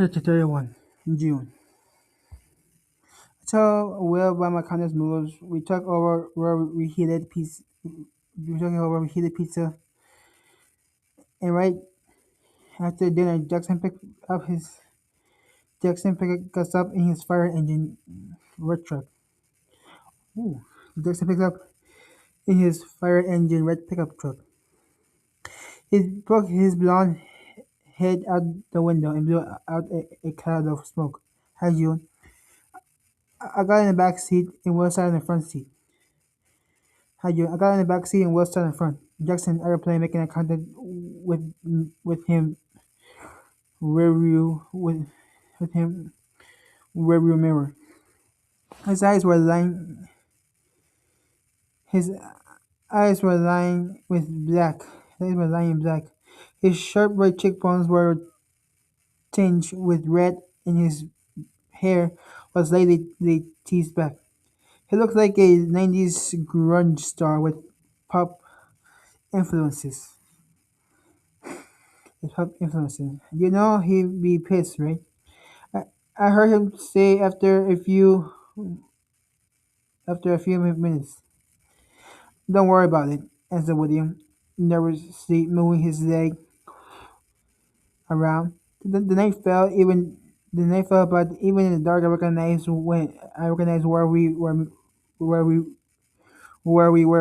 31 June. So, well, by my kindness moves, we talk over where we heated pizza. We talking over where we heated pizza, and right after dinner, Jackson picked us up in his fire engine red truck. Ooh. Jackson picked up in his fire engine red pickup truck. He broke his blonde head out the window and blew out a cloud of smoke. Hi, June. I got in the back seat and Will sat in the front seat. Hi, June. I got in the back seat and Will sat in front. Jackson airplane making eye contact with him rearview with him rearview mirror. His eyes were lined his eyes were lined with black. His eyes were lined in black. His sharp red cheekbones were tinged with red, and his hair was slightly teased back. He looked like a 90s grunge star with pop influences. Pop influences. You know he'd be pissed, right? I, I heard him say after a few minutes. Don't worry about it, answered William, nervously moving his leg around. The night fell, but even in the dark, I recognized where we were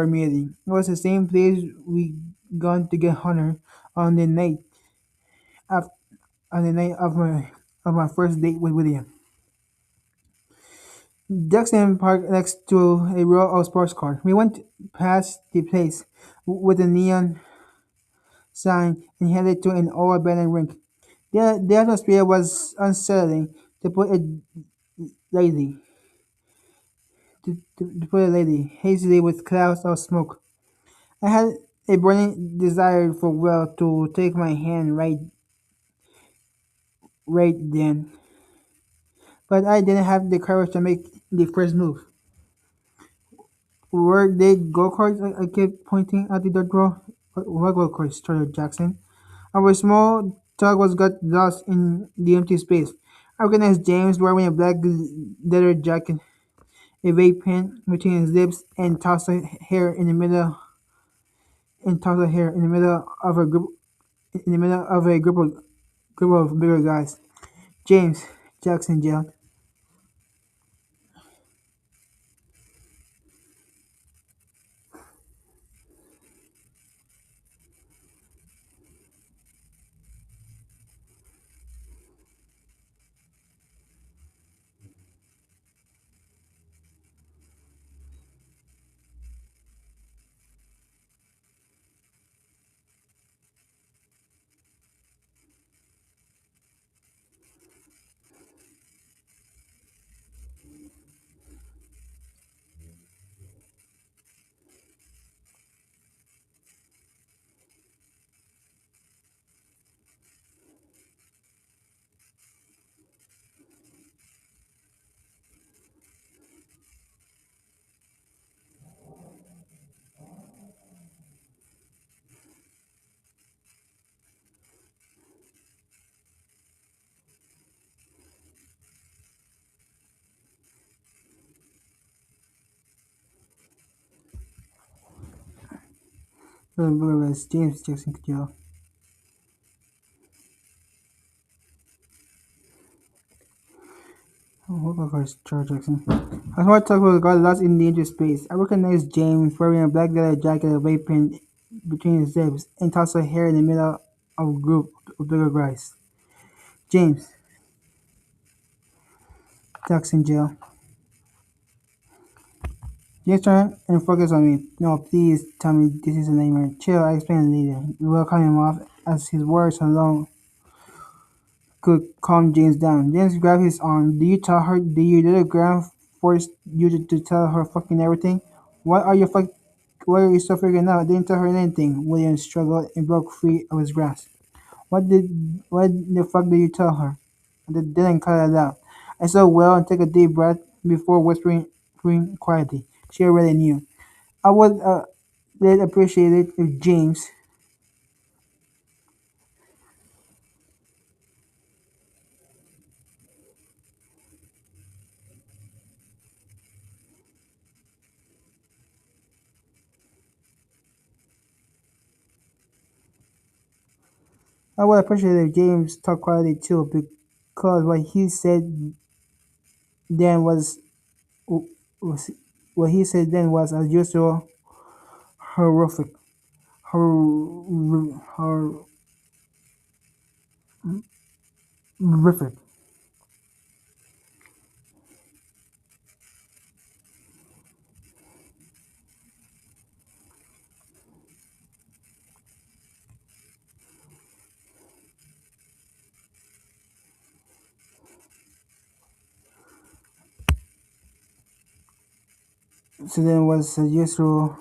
meeting. It was the same place we gone to get Hunter on the night of on the night of my first date with William. Jackson parked next to a row of sports cars. We went past the place with a neon sign and headed to an old abandoned rink. The atmosphere was unsettling, to put it lightly. To put it lightly, hazily with clouds of smoke. I had a burning desire for Will to take my hand right then, but I didn't have the courage to make the first move. Were they go-karts? I kept pointing at the dirt road. What go-karts? Started Jackson. Our small tug was got lost in the empty space. I recognized James wearing a black leather jacket, a vape pen between his lips, and hair in the middle in the middle of a group of bigger guys. James, Jackson yelled. James, Jackson yelled. Oh, of course, Charles Jackson. A small tug got lost in the empty space. I recognized James wearing a black leather jacket, a vape pen between his lips, and tousled hair in the middle of a group of bigger guys. James, Jackson Jill. James turned and focused on me. No, please tell me this is a nightmare. Chill, I explained later. Will cut him off as his words alone could calm James down. James grabbed his arm. Do you tell her? Do your little grand force you to tell her fucking everything? Why are you fuck? Why are you so freaking out? I didn't tell her anything. William struggled and broke free of his grasp. What the fuck did you tell her? I didn't cut it out. I saw Will and take a deep breath before whispering quietly. She already knew. I would let appreciate it if James. I would appreciate if James talked quietly too, because what he said then was what he said then was, as usual, horrific. Hor- Horrific. So then was as usual.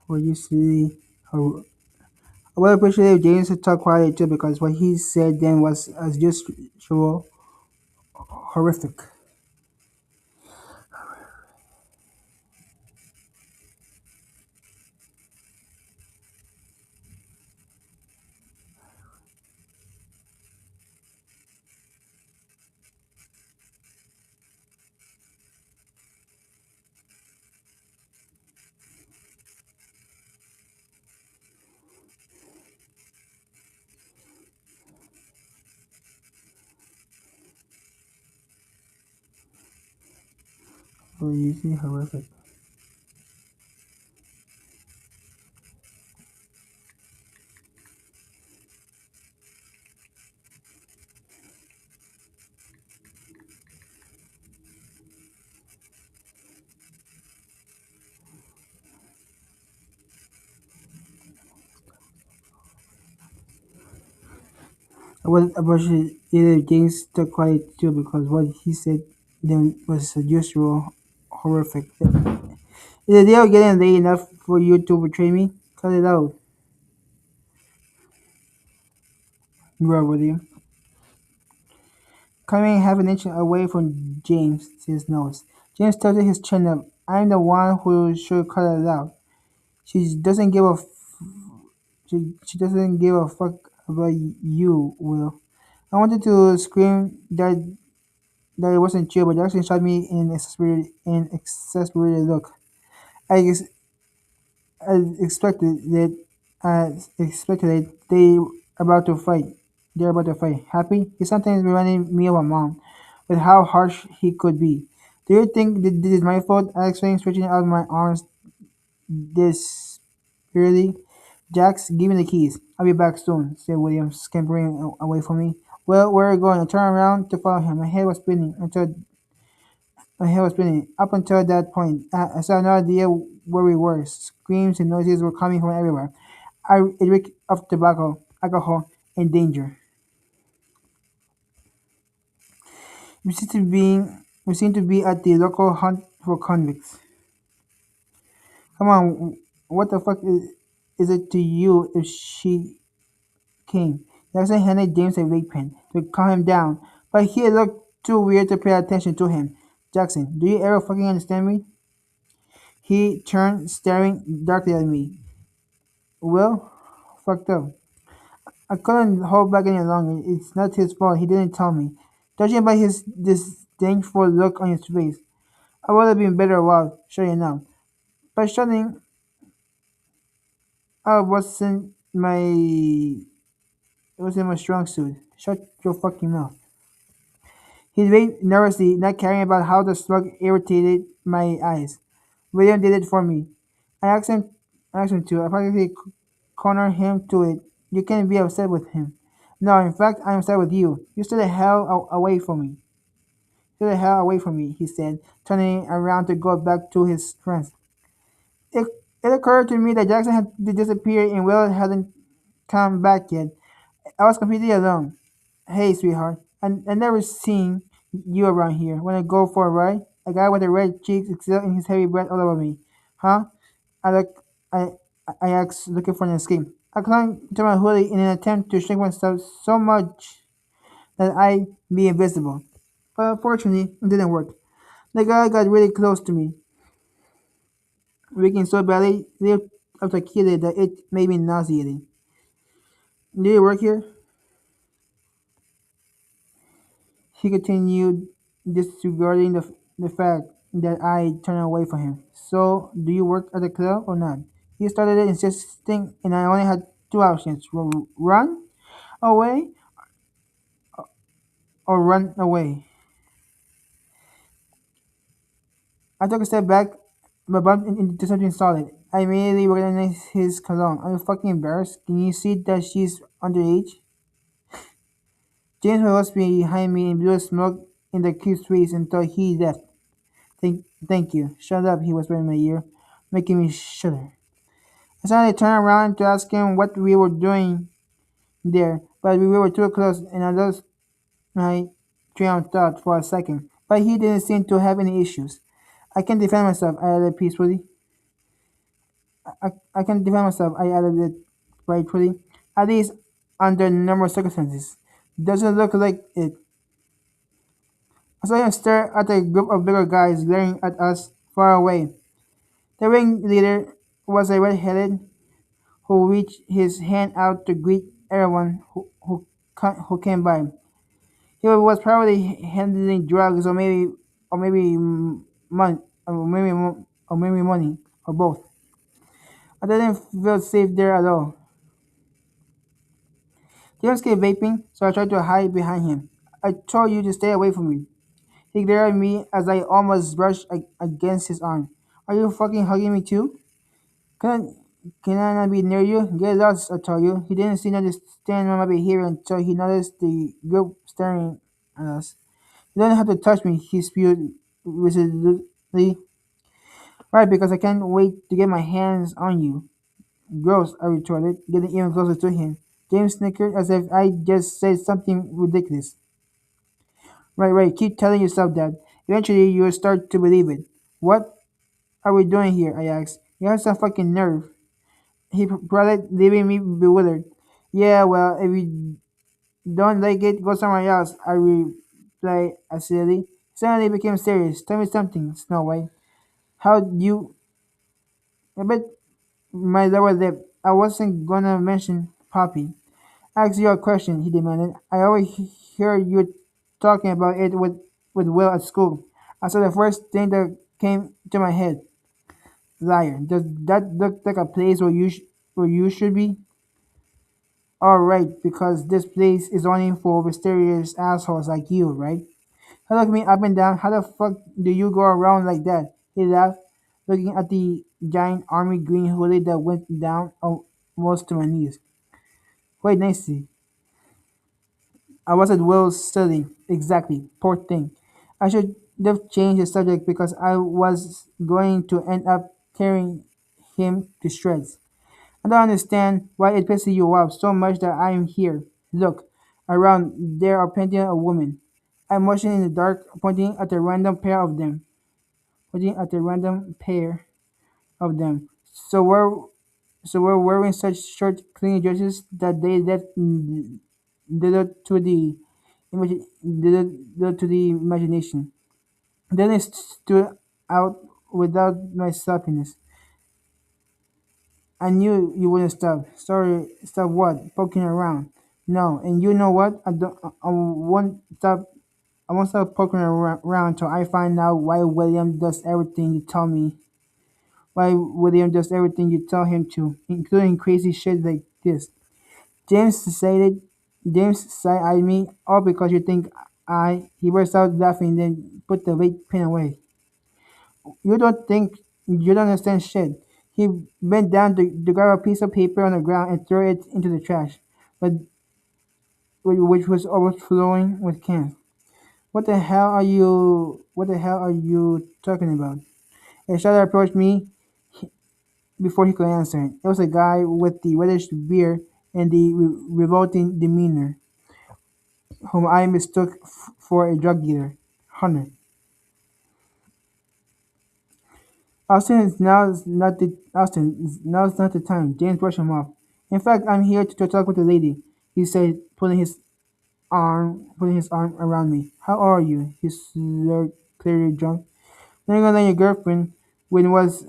What you see. Hor- I would appreciate if James had talked quietly too, because what he said then was, as usual, horrific. What you see, horrific. I would appreciate if James talked quietly too, because what he said then was, as usual, horrific. Is the deal getting late enough for you to betray me? Cut it out, William. Coming half an inch away from James, says nose. James tilted his chin up. I'm the one who should cut it out. She doesn't give a she doesn't give a fuck about you, Will. I wanted to scream that it wasn't true, but Jackson shot me in exasperated look. I ex- I expected it. About to fight. They're about to fight. Happy? He sometimes reminded me of a mom, with how harsh he could be. Do you think this is my fault? I explained, stretching out my arms desperately. Jax, give me the keys. I'll be back soon, said William, scampering away from me. Well, where are you going? I turned around to follow him. My head was spinning. Up until that point, I still had no idea where we were. Screams and noises were coming from everywhere. It reeked of tobacco, alcohol, and danger. We seemed to be at the local hunt for convicts. Come on, what the fuck is it to you if she came? Jackson handed James a vague pen to calm him down, but he looked too weird to pay attention to him. Jackson, do you ever fucking understand me? He turned, staring darkly at me. Well, fucked up. I couldn't hold back any longer. It's not his fault. He didn't tell me. Judging by his disdainful look on his face, I would have been better off shutting up. But shutting up wasn't my strong suit. Shut your fucking mouth. He waited nervously, not caring about how the slug irritated my eyes. William did it for me. I asked him to. I practically cornered him to it. You can't be upset with him. No, in fact, I'm upset with you. You stay the hell away from me. Stay the hell away from me, he said, turning around to go back to his friends. It, it occurred to me that Jackson had disappeared and Will hadn't come back yet. I was completely alone. Hey, sweetheart, I never seen you around here. Wanna go for a ride? A guy with the red cheeks exhaling his heavy breath all over me. Huh? I look, I, I asked, looking for an escape. I clung to my hoodie in an attempt to shrink myself so much that I'd be invisible. But unfortunately, it didn't work. The guy got really close to me, reeking so badly, articulated that it made me nauseating. Do you work here? He continued, disregarding the fact that I turned away from him. So, do you work at the club or not? He started insisting, and I only had two options: run away or run away. I took a step back, but bumped into something solid. I immediately recognized his cologne. Are you fucking embarrassed? Can you see that she's underage? James was behind me and blew smoke in the cute trees until he left. Thank you. Shut up, he whispered in my ear, making me shudder. I suddenly turned around to ask him what we were doing there, but we were too close and I lost my train of thought for a second. But he didn't seem to have any issues. I can defend myself, I added peacefully. I can defend myself, I added it rightfully. At least under normal circumstances. Doesn't look like it. I saw him stare at a group of bigger guys glaring at us far away. The ringleader was a red-headed who reached his hand out to greet everyone who came by. He was probably handling drugs or maybe money or maybe money or both. I didn't feel safe there at all. James kept vaping, so I tried to hide behind him. I told you to stay away from me. He glared at me as I almost brushed against his arm. Are you fucking hugging me too? Can can I not be near you? Get lost, I told you. He didn't seem to understand my behavior until he noticed the group staring at us. You don't have to touch me, he spewed resolutely. Right, because I can't wait to get my hands on you. Gross, I retorted, getting even closer to him. James snickered as if I just said something ridiculous. Right, keep telling yourself that. Eventually, you'll start to believe it. What are we doing here? I asked. You have some fucking nerve. He prodded, leaving me bewildered. Yeah, well, if you don't like it, go somewhere else, I replied acidly. Suddenly became serious. Tell me something, Snow White. How you... I bit my lower lip. I wasn't gonna mention Poppy. Ask you a question, he demanded. I always hear you talking about it with Will at school. I saw the first thing that came to my head. Liar. Does that look like a place where you should be? All right, because this place is only for mysterious assholes like you, right? He looked me up and down. How the fuck do you go around like that? He laughed, looking at the giant army green hoodie that went down almost to my knees. Quite nicely. I was at Will's study. Exactly. Poor thing. I should have changed the subject because I was going to end up tearing him to shreds. I don't understand why it pisses you off so much that I am here. Look, around there are plenty of women. I motioned in the dark, pointing at a random pair of them. Pointing at a random pair of them. So we're wearing such short, clean dresses that they left little to the little to the imagination. Then it stood out without my sloppiness. I knew you wouldn't stop. Sorry, stop what? Poking around. No, and you know what? I won't stop. I won't stop poking around until I find out why William does everything you tell me. Why William does everything you tell him to, including crazy shit like this. James decided. James side-eyed me, all because you think I. He burst out laughing, then put the vape pen away. You don't think you don't understand shit. He bent down to grab a piece of paper on the ground and throw it into the trash, but which was overflowing with cans. What the hell are you talking about? A shadow approached me before he could answer. It was a guy with the reddish beard and the revolting demeanor, whom I mistook for a drug dealer. Hunter. Austin, now's not the time. James brushed him off. In fact, I'm here to talk with the lady, he said, putting his arm around me. How are you? He slurred, clearly drunk. Younger than your girlfriend, when was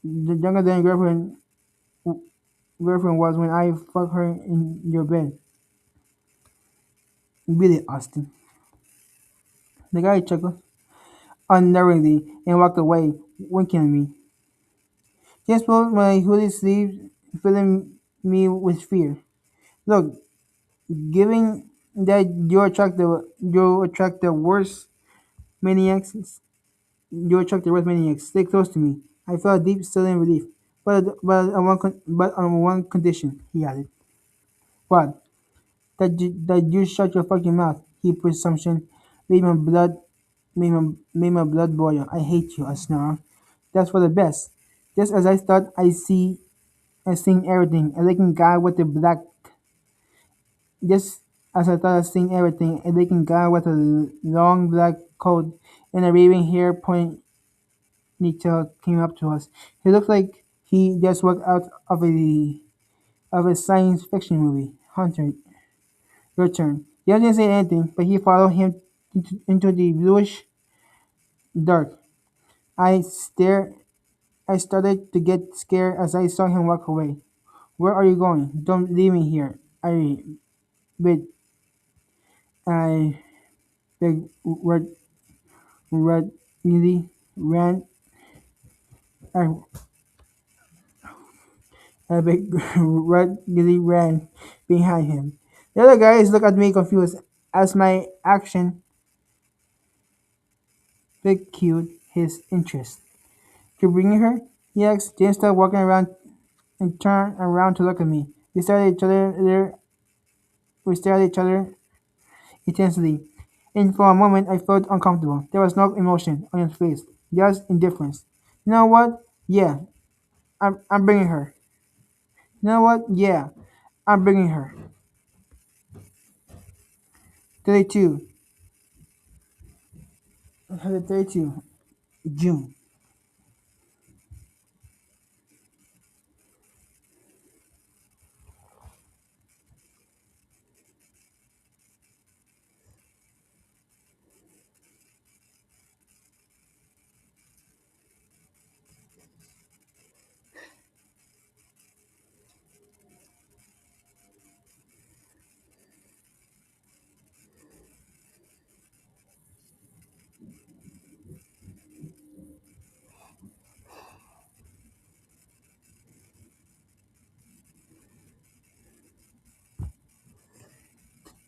younger than your girlfriend girlfriend was when I fucked her in your bed. Really, Austin. The guy chuckled unnervingly and walked away, winking at me. Just pulled my hoodie sleeve, filling me with fear. Look, given that you attract the worst maniacs, you attract the worst maniacs. Stay close to me. I felt deep, sudden relief, but on one condition. He added, "What? That you shut your fucking mouth." He presumption made my blood made my blood boil. "I hate you," I snarled. "That's for the best." Just as I thought I seen everything, a looking guy with a black just as I thought I seen everything, a looking guy with a long black coat and a waving hair ponytail came up to us. He looked like he just walked out of a science fiction movie. "Hunter, your turn." He didn't say anything, but he followed him into the bluish dark. I stare I started to get scared as I saw him walk away. "Where are you going? Don't leave me here." Beg, I beg, really ran, I, I beg, really ran behind him. The other guys looked at me confused as my action piqued his interest. "You bringing her?" he asked. James started walking around and turned around to look at me. We stared at each other intensely, and for a moment I felt uncomfortable. There was no emotion on his face, just indifference. "You know what? Yeah, I'm bringing her." "You know what? Yeah, I'm bringing her." 32. 32. June.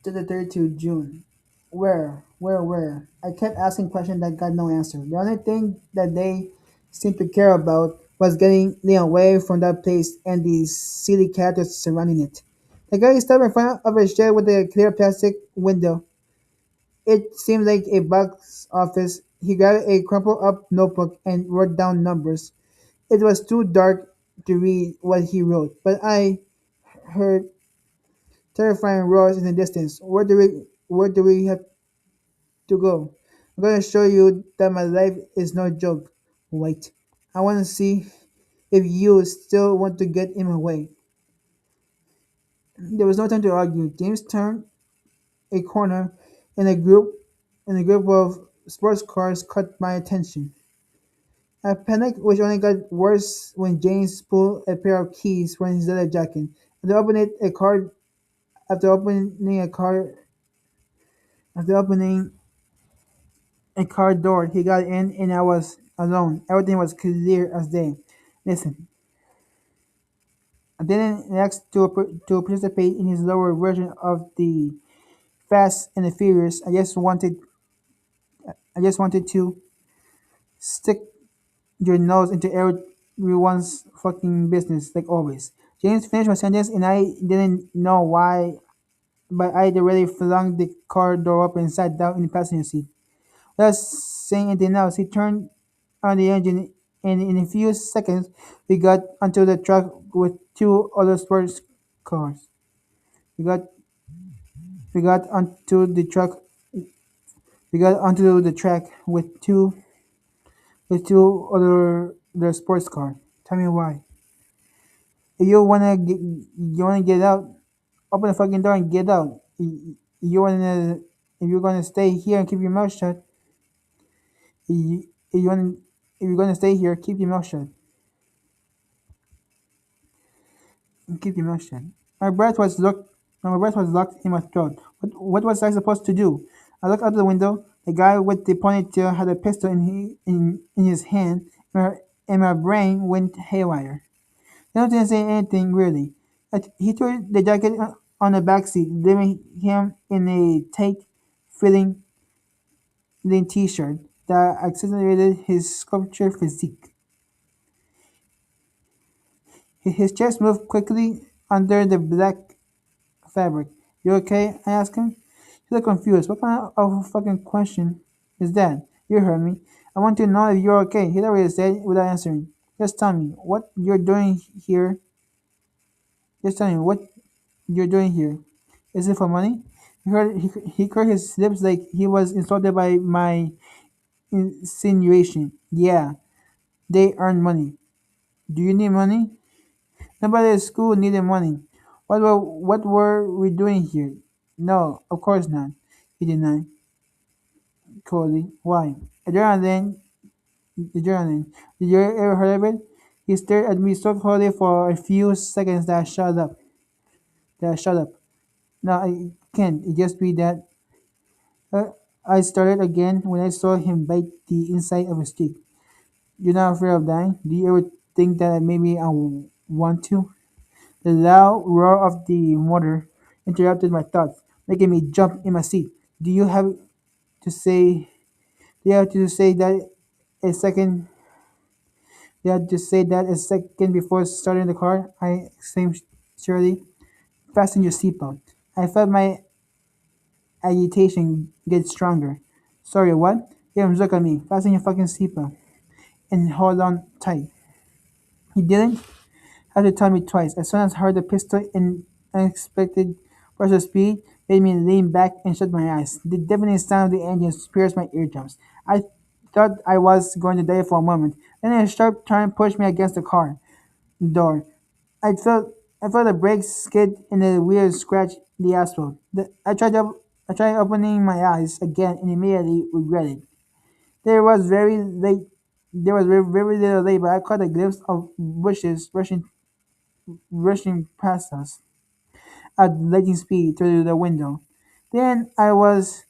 To the 32 June. Where? I kept asking questions that got no answer. The only thing that they seemed to care about was getting me away from that place and the silly characters surrounding it. The guy stopped in front of a shed with a clear plastic window. It seemed like a box office. He grabbed a crumpled up notebook and wrote down numbers. It was too dark to read what he wrote, but I heard terrifying roars in the distance. Where do we have to go? I'm gonna show you that my life is no joke. Wait. I wanna see if you still want to get in my way. There was no time to argue. James turned a corner and a group of sports cars caught my attention. I panicked, which only got worse when James pulled a pair of keys from his leather jacket. After opening a car, after opening a car, after opening a car door, he got in, and I was alone. Everything was clear as day. Listen, I didn't ask to participate in his lower version of the Fast and the Furious. I just wanted to stick your nose into everyone's fucking business, like always. James finished my sentence, and I didn't know why, but I'd already flung the car door open and sat down in the passenger seat. Without saying anything else, he turned on the engine, and in a few seconds, we got onto the track with two other sports cars. We got we got onto the truck. We got onto the track with two other sports cars. Tell me why. If you wanna get out, open the fucking door and get out. You wanna if you're gonna stay here and keep your mouth shut. If you wanna if you're gonna stay here, keep your mouth shut. and keep your mouth shut. My breath was locked. My breath was locked in my throat. What was I supposed to do? I looked out the window. The guy with the ponytail had a pistol in his hand, and my brain went haywire. I didn't say anything really. He threw the jacket on the back seat, leaving him in a tight-fitting linen t-shirt that accentuated his sculpture physique. His chest moved quickly under the black fabric. You okay? I asked him. He looked confused. What kind of fucking question is that? You heard me. I want to know if you're okay. He literally said without answering. Just tell me what you're doing here. Just tell me what you're doing here. Is it for money? He curled his lips like he was insulted by my insinuation. Yeah, they earn money. Do you need money? Nobody at school needed money. What were we doing here? No, of course not. He denied coldly. Why? Adrenaline. Adrenaline. Did you ever heard of it? He stared at me so coldly for a few seconds that I shut up. No, I can't. It just be that. Uh, I started again when I saw him bite the inside of a stick. You're not afraid of dying? Do you ever think that maybe want to? The loud roar of the motor interrupted my thoughts, making me jump in my seat. Do you have to say? Do you have to say that a second? You have to say that a second before starting the car? I exclaimed surely. Fasten your seatbelt. I felt my agitation get stronger. Sorry, what? James, look at me. Fasten your fucking seatbelt and hold on tight. He didn't have to tell me twice. As soon as I heard the pistol in unexpected burst of speed made me lean back and shut my eyes. The deafening sound of the engine pierced my eardrums. I thought I was going to die for a moment. Then a sharp turn pushed me against the car door. I felt I felt the brakes skid and the wheels scratch the asphalt. I tried opening my eyes again and immediately regretted. There was very late. There was very little light, but I caught a glimpse of bushes rushing past us at lightning speed through the window. Then I was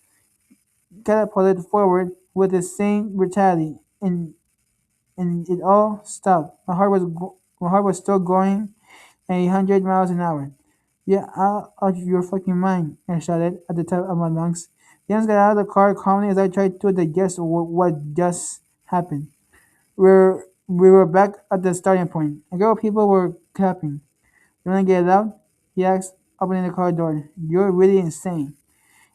catapulted forward with the same brutality, and it all stopped. My heart was still going at 100 miles an hour. "You're out of your fucking mind!" I shouted at the top of my lungs. James got out of the car calmly as I tried to digest what just happened. We were back at the starting point. A group of people were clapping. "You wanna get it out?" he asked, opening the car door. "You're really insane."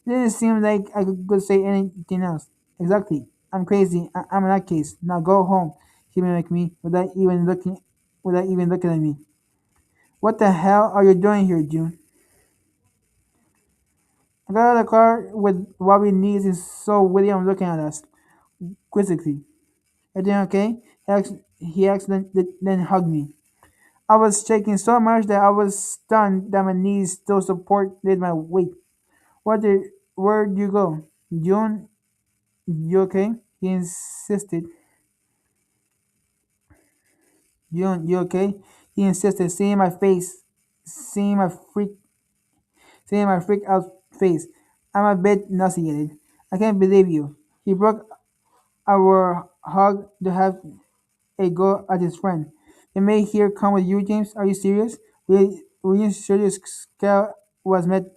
It didn't seem like I could say anything else. Exactly. I'm crazy. I'm an case. Now go home, he mimicked me without even looking at me. "What the hell are you doing here, June?" I got out of the car with wobbly knees and saw William looking at us quizzically. "Everything okay?" He asked then hugged me. I was shaking so much that I was stunned that my knees still supported my weight. Where'd you go? June, you okay? He insisted. June, you okay? He insisted, seeing my freak, seeing my freak out face. I'm a bit nauseated. "I can't believe you." He broke our hug to have a go at his friend. "They may here come with you, James. Are you serious?" William's serious scowl was met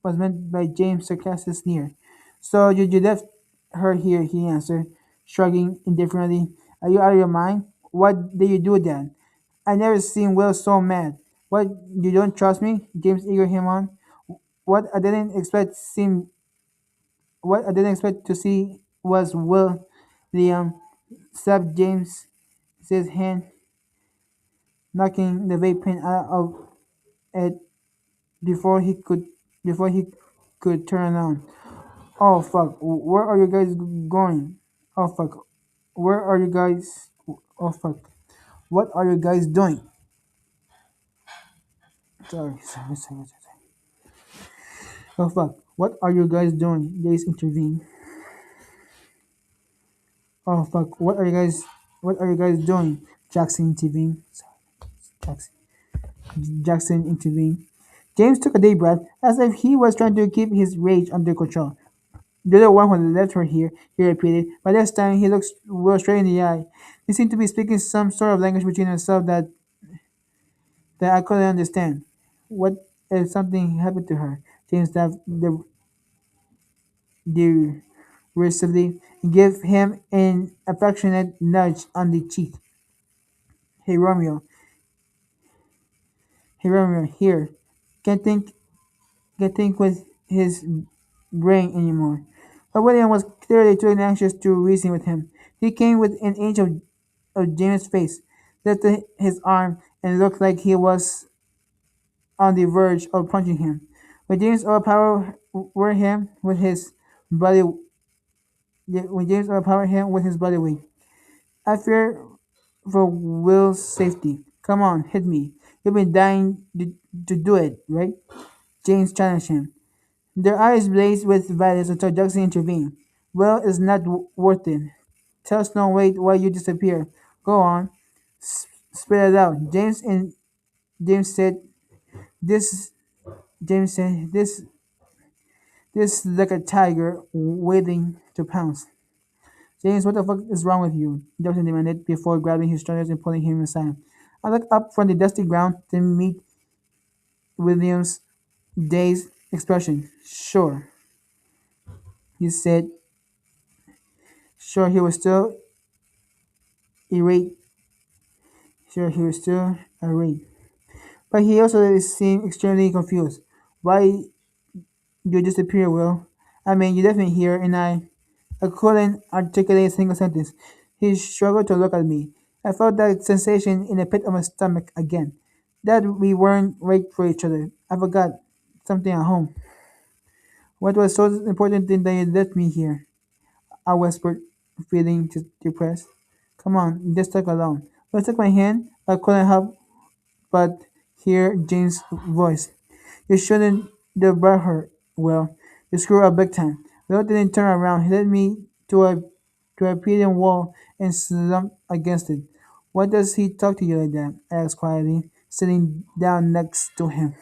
by James' sarcastic sneer. "So you left her here," he answered, shrugging indifferently. "Are you out of your mind? What did you do then?" I never seen Will so mad. "What, you don't trust me?" James eagered him on. What I didn't expect seemed what I didn't expect to see was Will Liam slap James's hand, knocking the vape pen out of it before he could before he could turn on. "Oh fuck! Where are you guys going? Oh fuck! Where are you guys? Oh fuck! What are you guys doing?" Sorry. Oh fuck! What are you guys doing? Jace intervened. "Oh fuck! What are you guys? What are you guys doing?" Jackson intervened. Sorry, Jackson. Jackson intervened. James took a deep breath, as if he was trying to keep his rage under control. "You're the one who left her here," he repeated. By this time, he looked Will straight in the eye. He seemed to be speaking some sort of language between himself that I couldn't understand. What if something happened to her? James laughed derisively and gave him an affectionate nudge on the cheek. "Hey, Romeo. Hey, Romeo, here. Can't think, can't think with his brain anymore." But William was clearly too anxious to reason with him. He came within an inch of James' face, lifted his arm, and looked like he was on the verge of punching him. When James overpowered him with his body, when James overpowered him with his body weight, I fear for Will's safety. "Come on, hit me. You've been dying to do it, right?" James challenged him. Their eyes blazed with violence until Jackson intervened. "Will is not worth it. Tell Snow White why you disappear. Go on. Spit it out." James said this James said this like a tiger waiting to pounce. "James, what the fuck is wrong with you?" Jackson demanded before grabbing his shoulders and pulling him aside. I looked up from the dusty ground to meet William's dazed expression. He said. Sure, he was still irate. Sure, he was still irate. But he also seemed extremely confused. "Why you disappear, Will? I mean, you left me here and I couldn't articulate a single sentence." He struggled to look at me. I felt that sensation in the pit of my stomach again. That we weren't right for each other. I forgot something at home. "What was so important that you left me here?" I whispered, feeling depressed. "Come on, just talk alone." He took my hand. I couldn't help but hear James' voice. "You shouldn't have brought her. Well, you screwed up big time." Will didn't turn around. He led me to a peeling wall and slumped against it. "Why does he talk to you like that?" I asked quietly, sitting down next to him.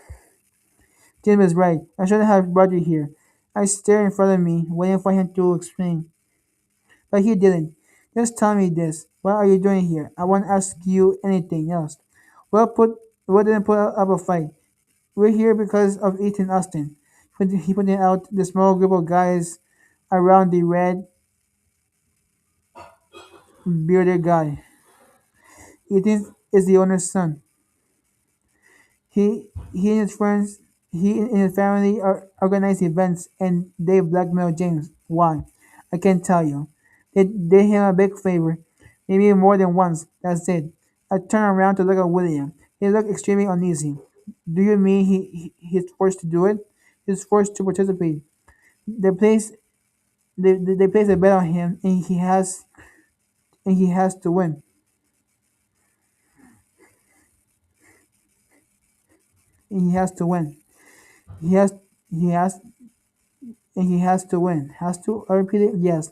Jim is right. I shouldn't have brought you here. I stared in front of me, waiting for him to explain. But he didn't. "Just tell me this. What are you doing here? I won't ask you anything else." Well put Will didn't put up a fight. "We're here because of Ethan Austin." He pointed out the small group of guys around the red bearded guy. "Ethan is the owner's son. He and his friends, he and his family organize events and they blackmail James. Why? I can't tell you. They did him a big favor, maybe more than once. That's it." I turned around to look at William. He looked extremely uneasy. "Do you mean he's forced to do it?" "He's forced to participate. They place they place a bet on him, and he has to win. And he has to win. He has he has and he has to win. Has to? I repeated, yes.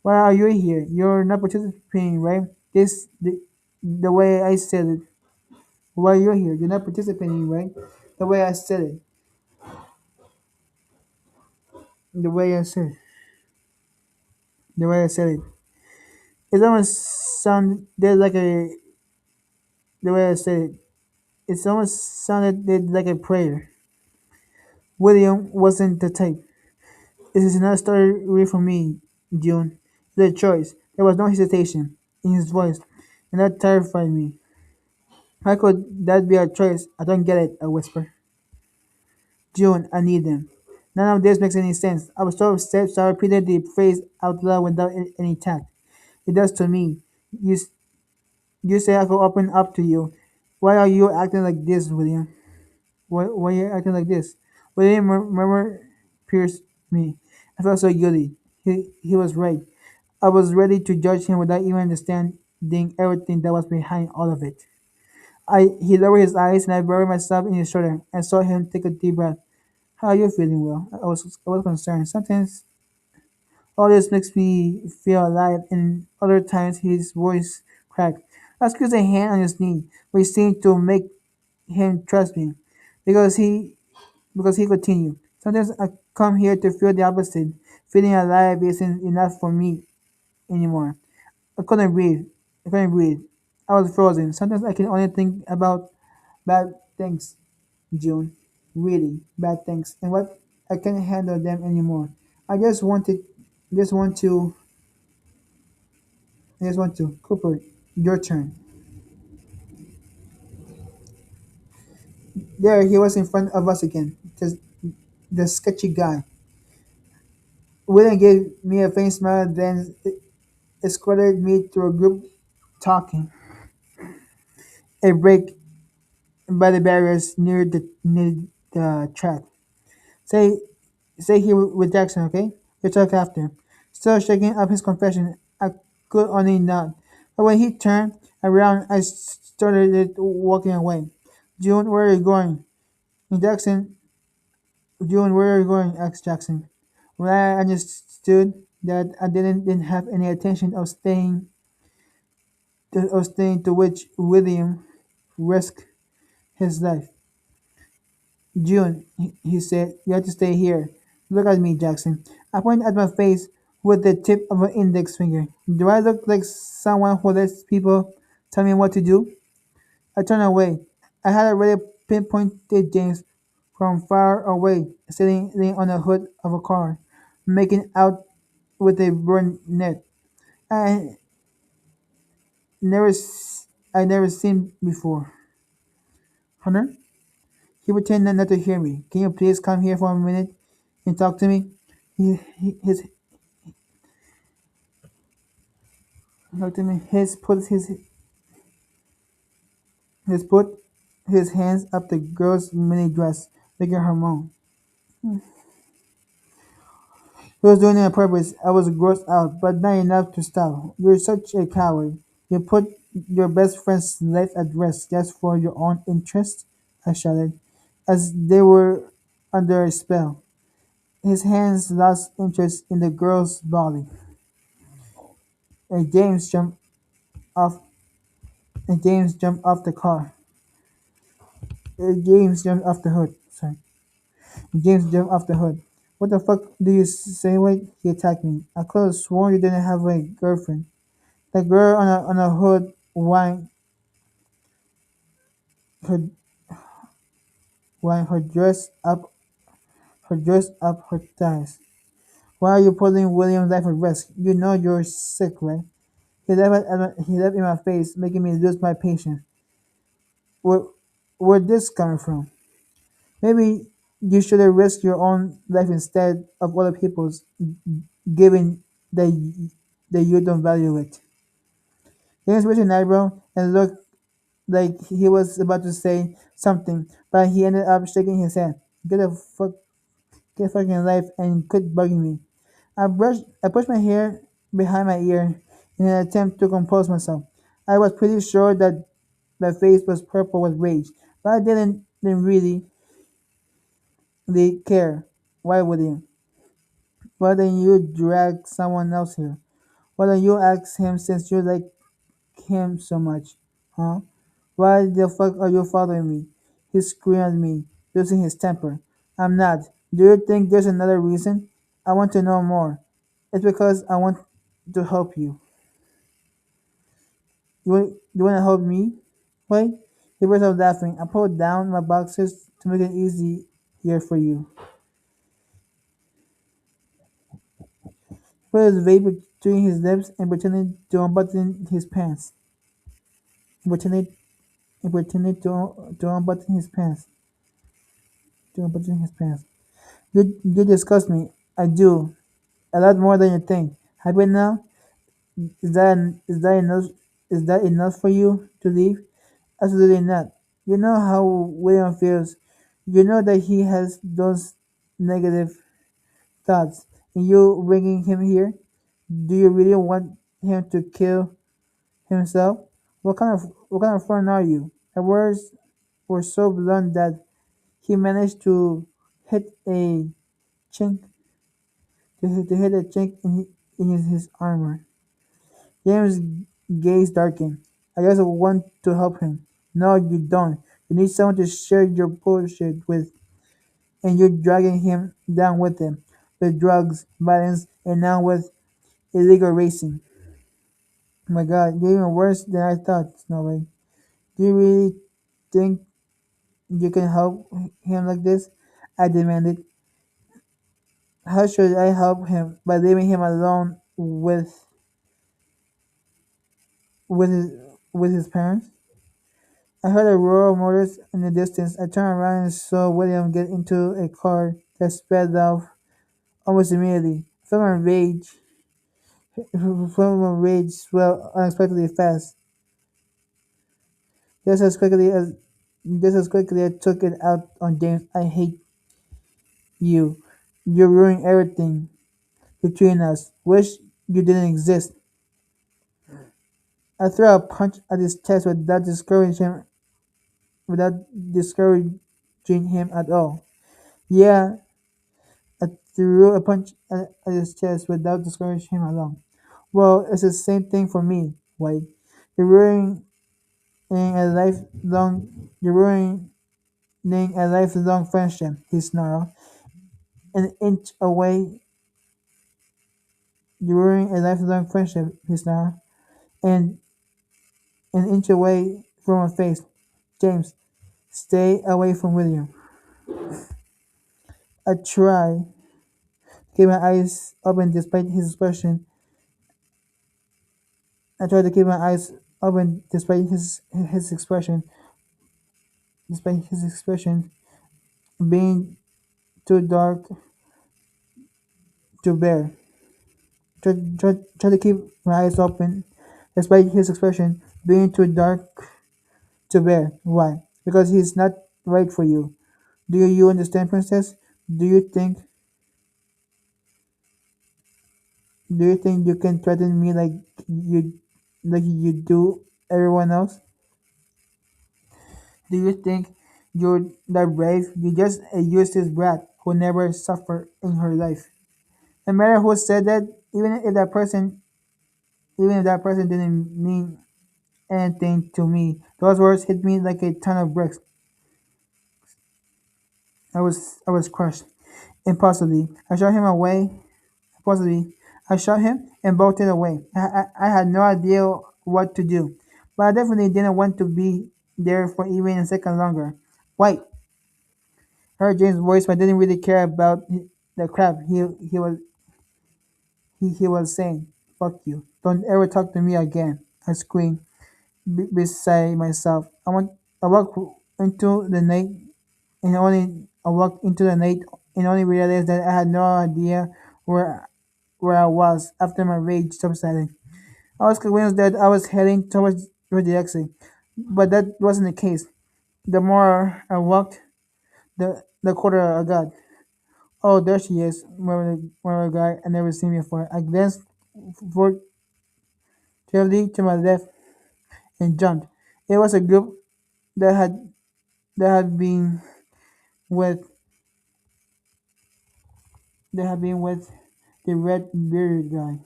"Why are you here? You're not participating, right?" The way I said it. "Why are you here? You're not participating, right?" The way I said it. The way I said. The way I said it. It almost sounded like a. The way I said it. It almost sounded like a prayer. William wasn't the type. "This is not a story for me, June. It's a choice." There was no hesitation in his voice, and that terrified me. "How could that be a choice? I don't get it," I whispered. "June, I need them." None of this makes any sense. I was so upset, so I repeated the phrase out loud without any tact. "It does to me. You say I could open up to you. Why are you acting like this, William? Why are you acting like this?" William murmur pierced me. I felt so guilty. He was right. I was ready to judge him without even understanding everything that was behind all of it. He lowered his eyes and I buried myself in his shoulder and saw him take a deep breath. "How are you feeling, Will?" I was concerned. Sometimes all this makes me feel alive, and other times his voice cracked. I squeezed a hand on his knee, which seemed to make him trust me, because he continued. Sometimes I come here to feel the opposite. Feeling alive isn't enough for me anymore. I couldn't breathe. I couldn't breathe. I was frozen. Sometimes I can only think about bad things, June. Really bad things. And what I can't handle them anymore. I just wanted just want to I just want to. Cooper, your turn. There he was in front of us again. Just the sketchy guy. William gave me a faint smile, then escorted me to a group talking. A break by the barriers near the track. Say Stay here with Jackson, okay? We'll talk after. Still shaking up his confession, I could only nod. But when he turned around, I started walking away. June, where are you going? And Jackson, June, where are you going? Asked Jackson. When I understood that I didn't have any intention of staying to which William risked his life. June, he said, you have to stay here. Look at me, Jackson. I pointed at my face with the tip of an index finger. Do I look like someone who lets people tell me what to do? I turned away. I had already pinpointed James from far away, sitting on the hood of a car, making out with a brunette I never, I never seen before. Hunter? He pretended not to hear me. Can you please come here for a minute and talk to me? His talk to me. His put his hands up the girl's mini dress, making her moan. He was doing it on purpose. I was grossed out, but not enough to stop. You're such a coward. You put your best friend's life at risk just for your own interest, I shouted, as they were under a spell. His hands lost interest in the girl's body. And off James jumped off the car. James jumped off the hood. Sorry. James jumped off the hood. What the fuck do you say? Wait, he attacked me. I could have sworn you didn't have a girlfriend. The girl on a hood her, whined her dress up her thighs. Why are you putting William's life at risk? You know you're sick, right? He laughed in my face, making me lose my patience. Where, where this coming from? Maybe you should have risked your own life instead of other people's, given that you don't value it. James raised an eyebrow and looked like he was about to say something, but he ended up shaking his head. Get a fucking life and quit bugging me. I pushed my hair behind my ear in an attempt to compose myself. I was pretty sure that my face was purple with rage, but I didn't really care. Why would you? Why don't you drag someone else here? Why don't you ask him since you like him so much? Huh? Why the fuck are you following me? He screamed at me, losing his temper. I'm not. Do you think there's another reason? I want to know more. It's because I want to help you. You want to help me? Wait. He burst out laughing. I pulled down my boxers to make it easier for you. Put his vape between his lips and pretended to unbutton his pants. He pretended to unbutton his pants. To unbutton his pants. You disgust me. I do. A lot more than you think. Happy now? Is that enough? Is that enough for you to leave? Absolutely not. You know how William feels. You know that he has those negative thoughts. And you bringing him here? Do you really want him to kill himself? What kind of friend are you? The words were so blunt that he managed to hit a chink to hit a chink in his armor. James' gaze darkened. I just want to help him. No, you don't. You need someone to share your bullshit with, and you're dragging him down with him. With drugs, violence, and now with illegal racing. Oh my god, you're even worse than I thought, Snowy. Do you really think you can help him like this? I demanded. How should I help him? By leaving him alone with his parents? I heard a roar of motors in the distance. I turned around and saw William get into a car that sped off almost immediately. Film of rage swelled unexpectedly fast. Just as quickly as just as quickly I took it out on James. I hate you. You're ruining everything between us. Wish you didn't exist. I threw a punch at his chest without discouraging him at all. Yeah, I threw a punch at his chest without discouraging him at all. Well, it's the same thing for me, White. You're ruining a you're ruining a lifelong friendship, he snarled. An inch away, you're ruining a lifelong friendship, he snarled. And an inch away from her face. James, stay away from William. I tried to keep my eyes open despite his expression. I tried to keep my eyes open his expression, despite his expression being too dark to bear. Try to keep my eyes open, despite his expression being too dark to bear. Why? Because he's not right for you. Do you understand, princess? Do you think do you think you can threaten me like you do everyone else? Do you think you're that brave? You're just a useless brat who never suffered in her life. No matter who said that, even if that person didn't mean anything to me, those words hit me like a ton of bricks. I was crushed. Impulsively, I shot him away. Impulsively, I shot him and bolted away. I had no idea what to do, but I definitely didn't want to be there for even a second longer. White, heard James' voice, but didn't really care about the crap he was saying. Fuck you! Don't ever talk to me again! I screamed beside myself. I walked into the night I walked into the night and only realized that I had no idea where where I was after my rage subsided. I was convinced that I was heading towards the exit, but that wasn't the case. The more I walked, the colder I got. Oh, there she is, murmured a guy I never seen before. I glanced furtively to my left and jumped. It was a group that had been with the red bearded guy.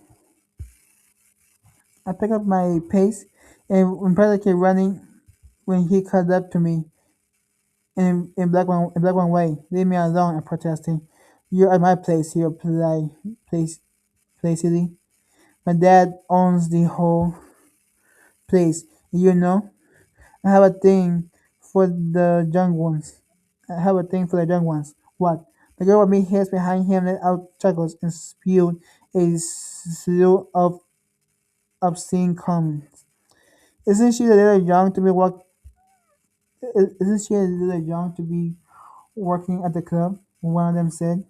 I picked up my pace and was practically running when he caught up to me in black one way. Leave me alone, I protested. You're at my place, he replied place placidly. My dad owns the whole place. You know, I have a thing for the young ones. I have a thing for the young ones. What? The girl with me hissed behind him, let out chuckles, and spewed a slew of obscene comments. Isn't she a little young to be walk? Isn't she a little young to be working at the club? One of them said.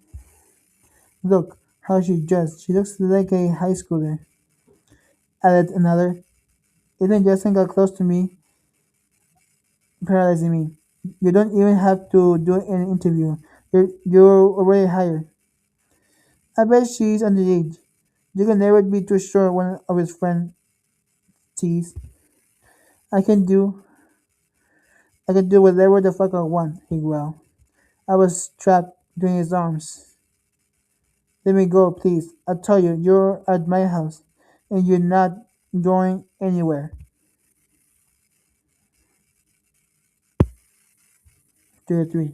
Look how she dressed. She looks like a high schooler. Added another. Even Justin got close to me, paralyzing me. You don't even have to do an interview. You're already hired. I bet she's underage. You can never be too sure, one of his friends teased. I can do I can do whatever the fuck I want, he growled. I was trapped between his arms. Let me go, please. I tell you, you're at my house, and you're not going anywhere. 33.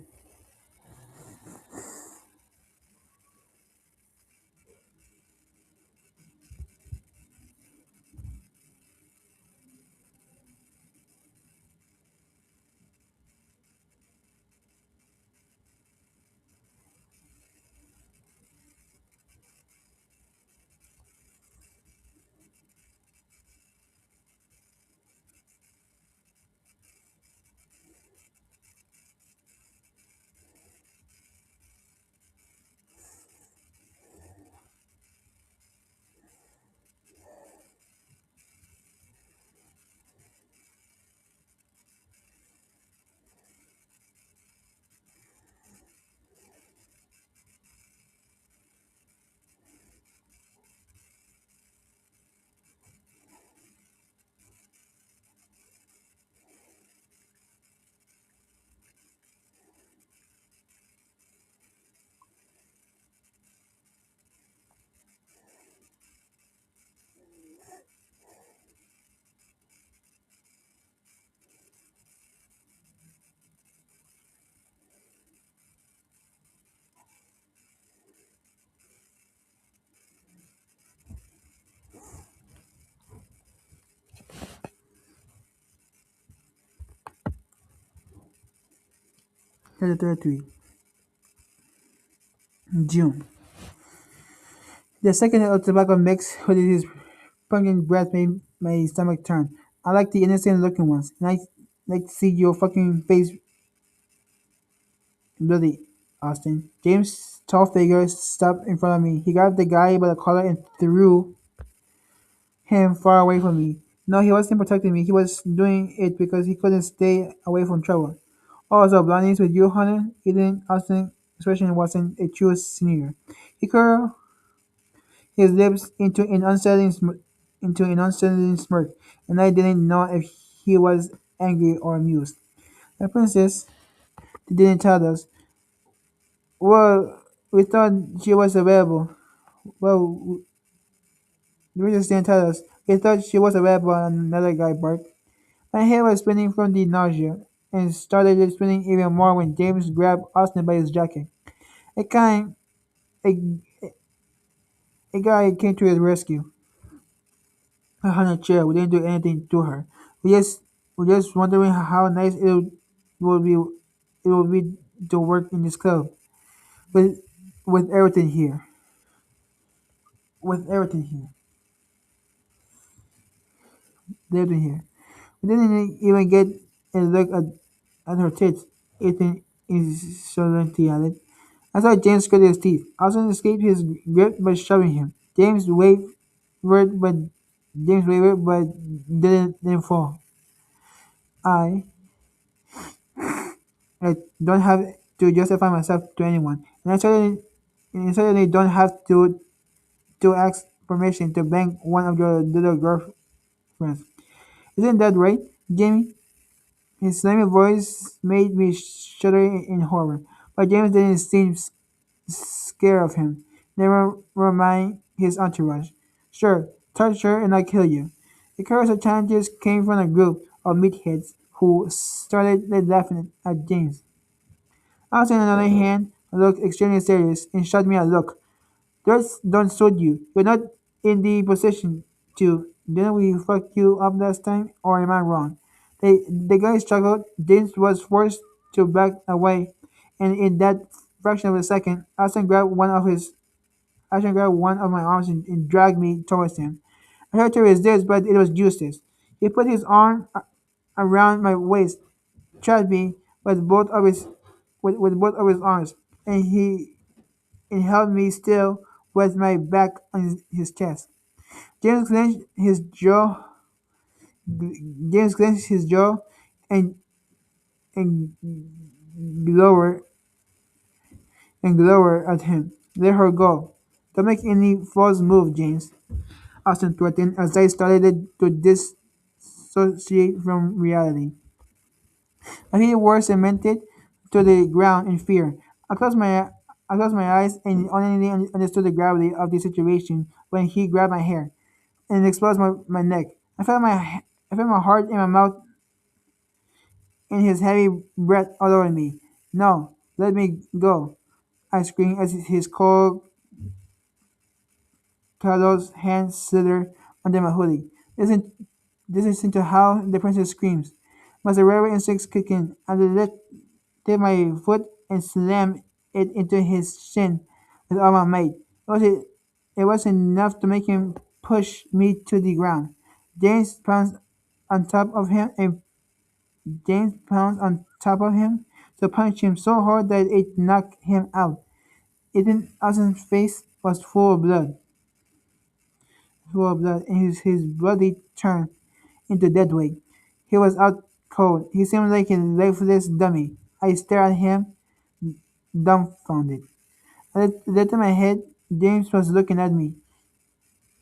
33. June. The second of tobacco mixed with his pungent breath made my stomach turn. I like the innocent looking ones, and I like to see your fucking face bloody, Austin. James' tall figure stopped in front of me. He grabbed the guy by the collar and threw him far away from me. No, he wasn't protecting me. He was doing it because he couldn't stay away from trouble. Also, blindness with you, Hunter, Eden Austin expression wasn't a true sneer. He curled his lips into an unsettling smirk, and I didn't know if he was angry or amused. The princess didn't tell us. Well, we thought she was available. Well, the princess didn't tell us. We thought she was available, and another guy barked. My head was spinning from the nausea, and started spinning even more when James grabbed Austin by his jacket. A kind, a, a guy came to his rescue. I had a chair. We didn't do anything to her. We just wondering how nice would be it would be to work in this club with with everything here. With everything here, everything here. We didn't even get a look at her tits. Ethan insolently added. I saw James grit his teeth. Austin escaped his grip by shoving him. But James wavered but didn't fall. I I don't have to justify myself to anyone, and I certainly don't have to ask permission to bang one of your little girlfriends. Isn't that right, Jamie? His slimy voice made me shudder in horror, but James didn't seem scared of him. Never mind his entourage. Sure, touch her and I kill you. The chorus of challenges came from a group of meatheads who started laughing at James. Alice, on the other hand, looked extremely serious and shot me a look. Threats don't suit you. You're not in the position to. Didn't we fuck you up last time, or am I wrong? The guy struggled. James was forced to back away, and in that fraction of a second, Ashton grabbed one of my arms and dragged me towards him. I tried to resist, but it was useless. He put his arm around my waist, trapped me with both of his arms, and he held me still with my back on his chest. James clenched his jaw. James clenched his jaw and and glowered at him. Let her go. Don't make any false move, James. Austin threatened as I started to dissociate from reality. My feet were cemented to the ground in fear. I closed my eyes and only understood the gravity of the situation when he grabbed my hair and exposed my neck. I felt my heart in my mouth and his heavy breath all over me. No, let me go, I screamed as his cold, callous hand slithered under my hoodie. This isn't how the princess screams. My survival instincts kick in. I lifted my foot and slammed it into his shin with all my might. It was enough to make him push me to the ground. James pounced on top of him and James pounced on top of him to punch him so hard that it knocked him out. Ethan Allison's face was full of blood, and his bloody turned into dead weight. He was out cold. He seemed like a lifeless dummy. I stared at him, dumbfounded. I lifted my head. James was looking at me.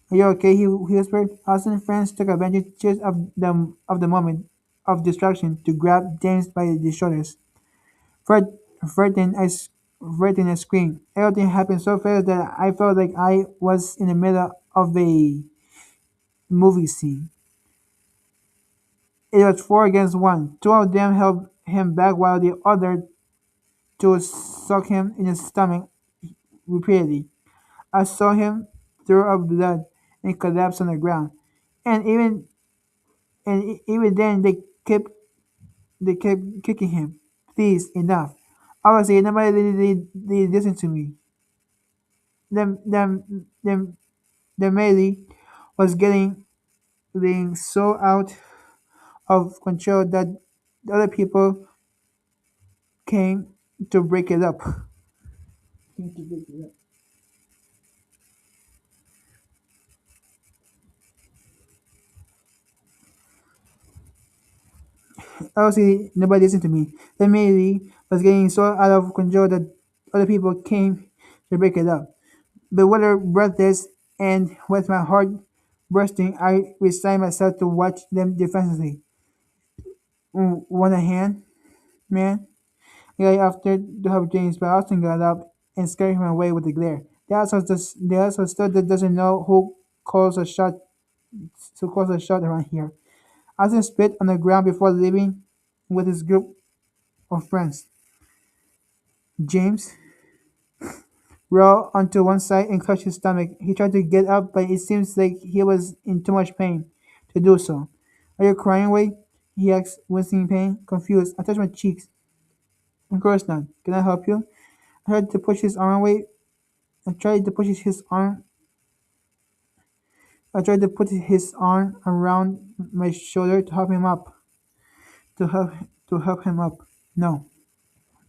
Are you okay? He whispered. Austin and friends took advantage of the moment of distraction to grab James by the shoulders. Fred, frightened, I, s- frightened, I screamed. Everything happened so fast that I felt like I was in the middle of a movie scene. It was four against one. Two of them held him back while the other two struck him in the stomach repeatedly. I saw him throw up blood and collapse on the ground. And even then they kept kicking him. Please, enough. Obviously nobody really listened to me. The the melee was getting so out of control that the other people came to break it up. Obviously, nobody listened to me. The melee was getting so out of control that other people came to break it up. But whether breathless and with my heart bursting, I resigned myself to watch them defensively. Want a hand, man? I after to help James, but Austin got up and scared him away with a glare. The asshole still doesn't know who calls a shot around here. Austin spit on the ground before leaving with his group of friends. James rolled onto one side and clutched his stomach. He tried to get up, but it seems like he was in too much pain to do so. Are you crying away? He asked, wincing in pain. Confused, I touched my cheeks. Of course not. Can I help you? I tried to push his arm away. I tried to push his arm. I tried to put his arm around my shoulder to help him up. To help to help him up. No.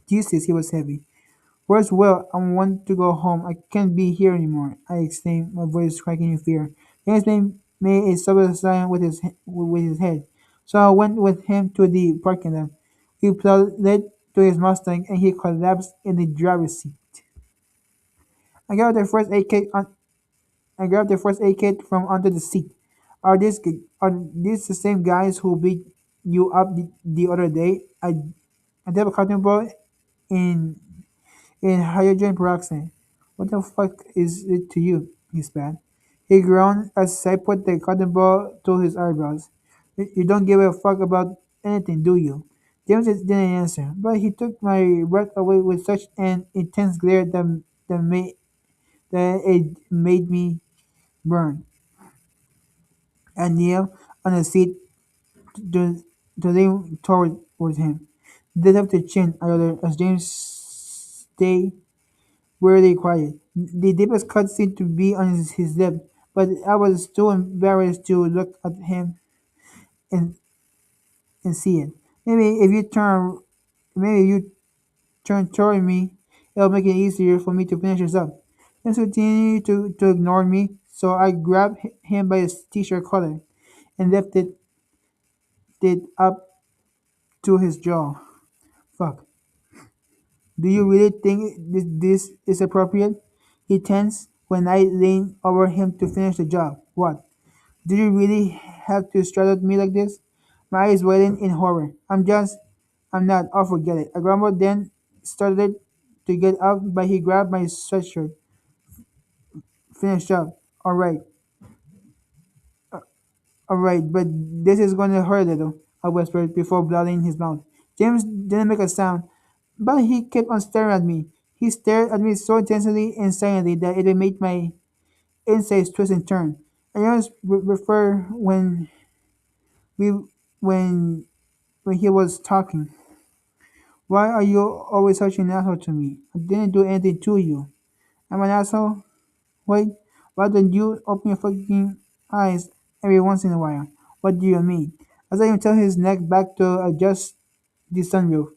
Jesus, he was heavy. Where's Will? I want to go home. I can't be here anymore, I exclaimed, my voice cracking in fear. James made a subtle sign with his head, so I went with him to the parking lot. We plowed to his Mustang, and he collapsed in the driver's seat. I grabbed the first aid kit. I grabbed the first aid kit from under the seat. Are these the same guys who beat you up the other day? I did a cotton ball in hydrogen peroxide. What the fuck is it to you? He spat. He groaned as I put the cotton ball to his eyebrows. You don't give a fuck about anything, do you? James didn't answer, but he took my breath away with such an intense glare that it made me burn. I kneeled on the seat to, to lean towards him. Lift up the chin, I ordered, as James stayed weirdly quiet. The deepest cut seemed to be on his lip, but I was too embarrassed to look at him and, and see it. Maybe if you turn toward me, it'll make it easier for me to finish this up. He continued to ignore me, so I grabbed him by his t-shirt collar and lifted it up to his jaw. Fuck. Do you really think this is appropriate? He tensed when I leaned over him to finish the job. What? Do you really have to straddle me like this? My eyes widened in horror. I'm not. I'll forget it. I grumbled, then started to get up, but he grabbed my sweatshirt. Finished up. All right, but this is going to hurt a little, I whispered before blotting his mouth. James didn't make a sound, But he kept on staring at me. He stared at me so intensely and silently that it made my insides twist and turn. I always refer we when when he was talking. Why are you always such an asshole to me? I didn't do anything to you. I'm an asshole? Wait, why don't you open your fucking eyes every once in a while? What do you mean? As I even tell his neck back to adjust the sunroof.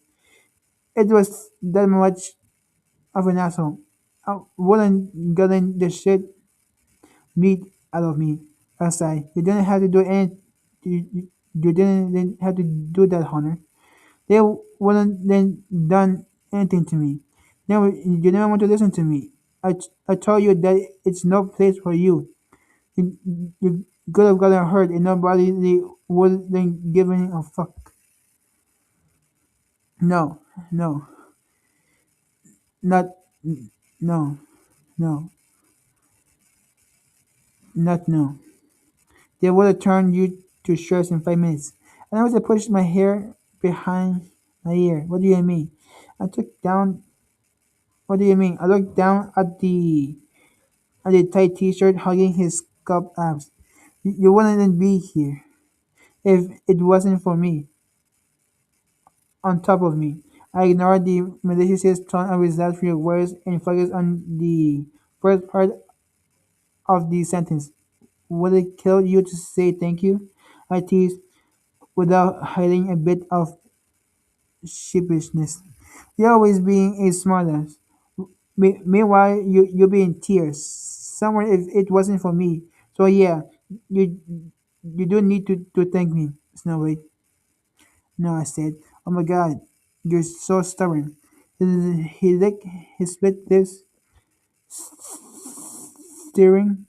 It was that much of an asshole. I wouldn't gotten the shit beat out of me. I sighed. You didn't have to do any. You didn't have to do that, Hunter. They wouldn't then done anything to me. Never, you never want to listen to me. I told you that it's no place for you. You, you could have gotten hurt and nobody wouldn't given a fuck. No, no, not, no, no, not no. They would have turned you to shreds in 5 minutes. And I was to push my hair behind my ear. What do you mean? I took down. What do you mean? I looked down at the tight T-shirt hugging his cup abs. You wouldn't be here if it wasn't for me. On top of me, I ignored the malicious tone of his last few words and focused on the first part of the sentence. Would it kill you to say thank you? I teased without hiding a bit of sheepishness. You're always being a smartass. Meanwhile, you'll be in tears. Somewhere if it wasn't for me. So yeah, you you do need to thank me, Snow White. No, I said. Oh my god, you're so stubborn. He licked his split lips, stirring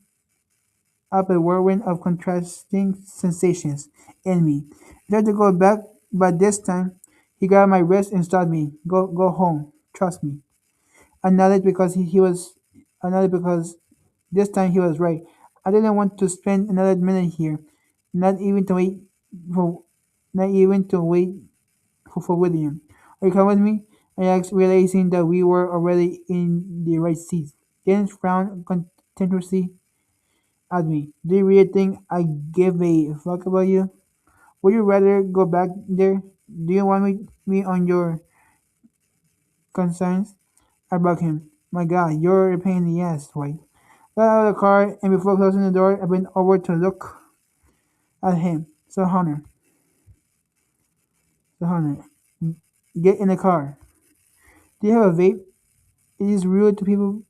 up a whirlwind of contrasting sensations in me. I tried to go back, but this time he grabbed my wrist and stopped me. Go home. Trust me. I nodded because he was. I nodded because this time he was right. I didn't want to spend another minute here, not even to wait for, not even to wait for William. Are you coming with me? I asked, realizing that we were already in the right seats. James frowned contemptuously at me. Do you really think I give a fuck about you? Would you rather go back there? Do you want me on your concerns? I bugged him. My god, you're a pain in the ass, Dwight. Got out of the car, and before closing the door, I went over to look at him. So Hunter, get in the car. Do you have a vape? It is rude to people.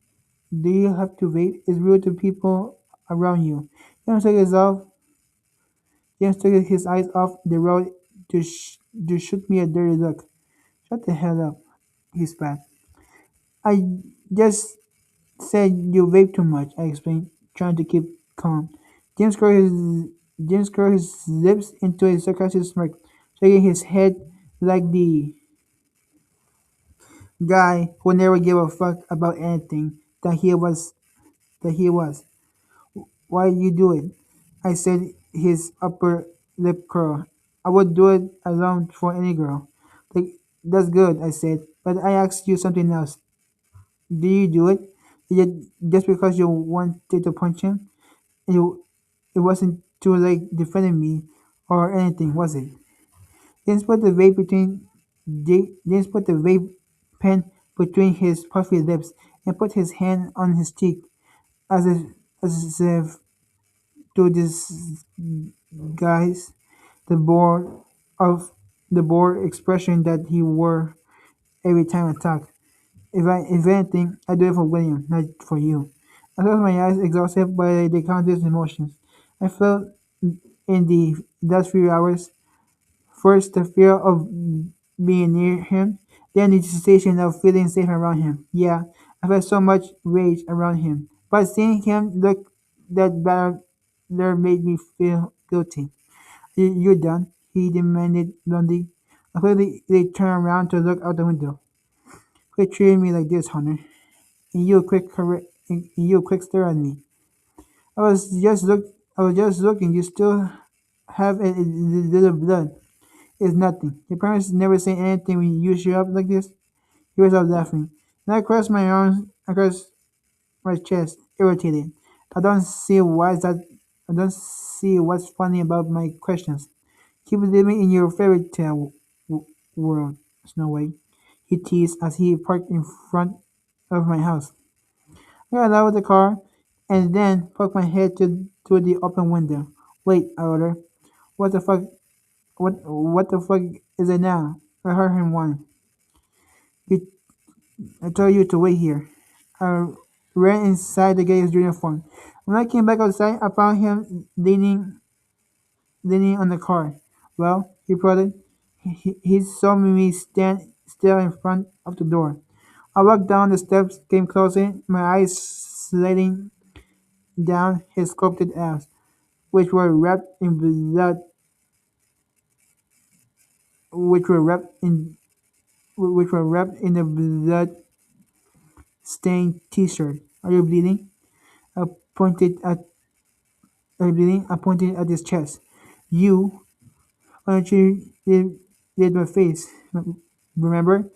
Do you have to vape? It's rude to people around you. James took his off. James took his eyes off the road to shoot me a dirty look. Shut the hell up, he spat. I just said you vape too much, I explained, trying to keep calm. James curled his James curled his lips into a sarcastic smirk, shaking his head like the guy who never gave a fuck about anything that he was. Why you do it? I said, his upper lip curl. I would do it alone for any girl. Like, that's good, I said. But I asked you something else. Do you do it? Just because you wanted to punch him? You, it wasn't to like defending me or anything, was it? James put the vape between James put the vape pen between his puffy lips and put his hand on his cheek as if as if to disguise the bored of the bored expression that he wore every time I talked. If anything, I do it for William, not for you. I closed my eyes, exhausted by the countless emotions. I felt in the last few hours, first the fear of being near him, then the sensation of feeling safe around him. Yeah, I felt so much rage around him, but seeing him look that better made me feel guilty. You're done? He demanded bluntly. I quickly they turned around to look out the window. Quit treating me like this, Hunter. And you a quick stare at me. I was just looking. You still have a little blood. It's nothing. Your parents never say anything when you show up like this. He was out laughing. And I crossed my arms across my chest, irritated. I don't see why that. I don't see what's funny about my questions. Keep living in your fairy tale world, Snow White. He teased as he parked in front of my house. I got out of the car and then poked my head to the open window. Wait, I ordered. What the fuck? What the fuck is it now? I heard him whine. He, I told you to wait here. I ran inside to get his uniform. When I came back outside, I found him leaning on the car. Well, he prodded. He saw me stand still in front of the door. I walked down the steps, came closer, my eyes sliding down his sculpted abs, which were wrapped in blood, which were wrapped in which were wrapped in a blood-stained T-shirt. Are you bleeding? I pointed at. Are you bleeding? I pointed at his chest. You, why don't you read my face? Remember?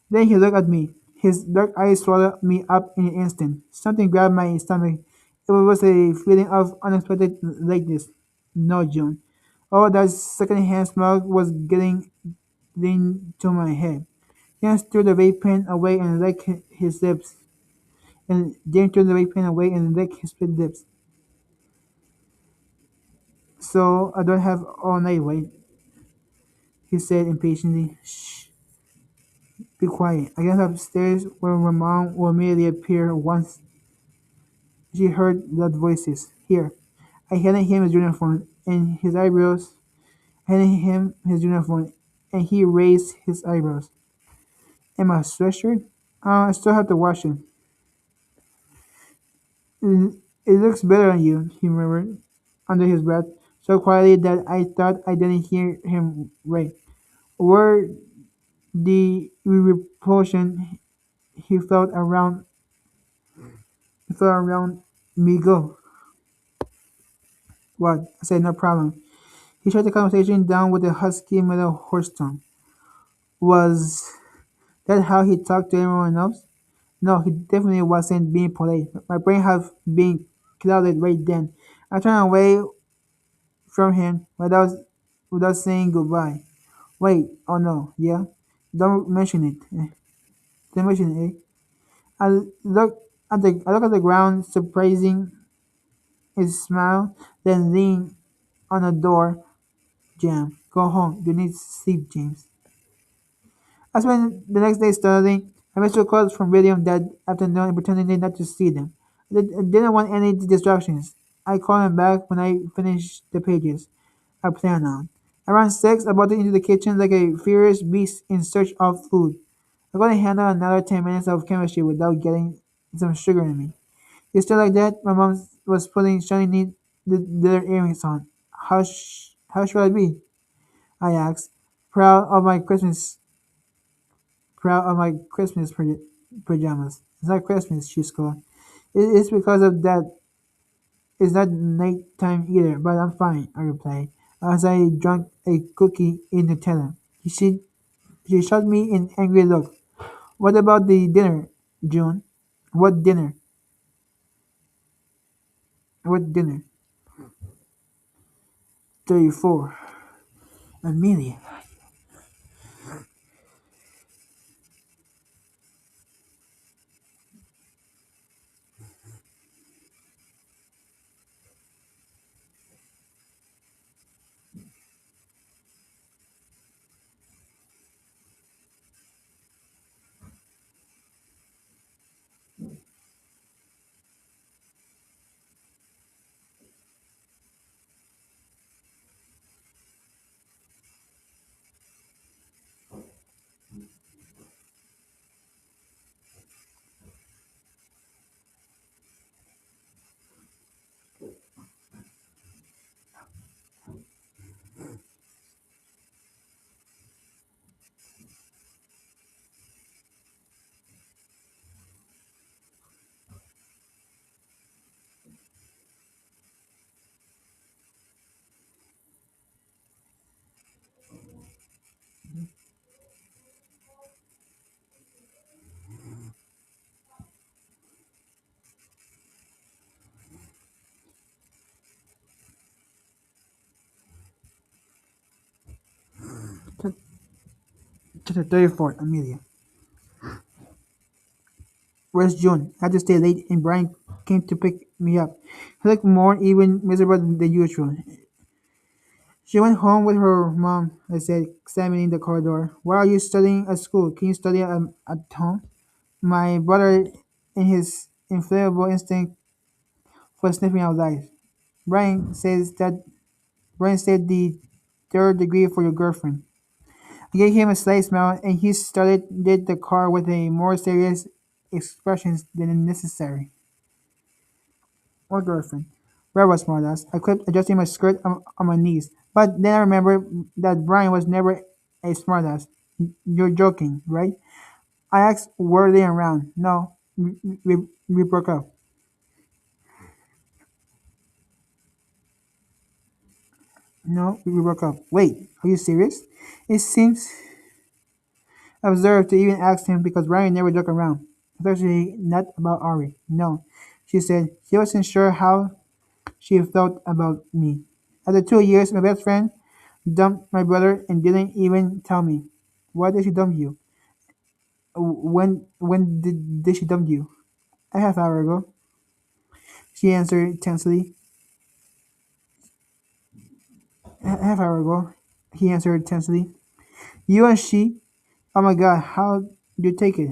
Then he looked at me. His dark eyes swallowed me up in an instant. Something grabbed my stomach. It was a feeling of unexpected lightness. No, June. Oh, that second-hand smell was getting into my head. Jens threw the vape pen away and licked his lips. And then threw the vape pen away and licked his split lips. So I don't have all night, wait, he said impatiently. Shh, be quiet. I got upstairs where my mom will immediately appear once she heard loud voices. Here. I handed him his uniform and his eyebrows. Handed him his uniform and he raised his eyebrows. And my sweatshirt? I still have to wash it. It looks better on you, he murmured under his breath, so quietly that I thought I didn't hear him right. Where the repulsion he felt around me go. What? I said, no problem. He shut the conversation down with a husky middle horse tone. Was that how he talked to everyone else? No, he definitely wasn't being polite. My brain had been clouded right then. I turned away from him without saying goodbye. Wait, oh no, yeah? Don't mention it. Don't mention it, eh? I look at the ground, surprising his smile, then lean on the door jamb. Go home. You need sleep, James. I spent the next day studying. I missed your calls from William that afternoon and pretending not to see them. I didn't want any distractions. I called him back when I finished the pages I planned on. Around 6, I bolted into the kitchen like a furious beast in search of food. I couldn't handle another 10 minutes of chemistry without getting some sugar in me. You still like that? My mom was putting shiny neat leather earrings on. How should I be? I asked, proud of my Christmas pajamas. It's not Christmas, she scolded. It's because of that. It's not night time either, but I'm fine, I replied, as I drank a cookie in Nutella. She shot me an angry look. What about the dinner, June? What dinner? What dinner? 34. Amelia. Chapter 34, Amelia. Where's June? I had to stay late and Brian came to pick me up. He looked more even miserable than usual. She went home with her mom, I said, examining the corridor. Why are you studying at school? Can you study at home? My brother, in his infallible instinct for sniffing out lies. Brian says that Brian said the third degree for your girlfriend. I gave him a slight smile and he started did the car with a more serious expression than necessary. Or girlfriend. Where was Smartass? I kept adjusting my skirt on my knees. But then I remembered that Brian was never a smartass. You're joking, right? I asked, were they around? No, we broke up. No, we broke up. Wait, are you serious? It seems absurd to even ask him because Brian never joke around. Especially not about Ari. No, she said she wasn't sure how she felt about me. After 2 years, my best friend dumped my brother and didn't even tell me. Why did she dump you? When did she dump you? A half hour ago. She answered tensely. A half hour ago. He answered tensely. You and she? Oh my god, how do you take it?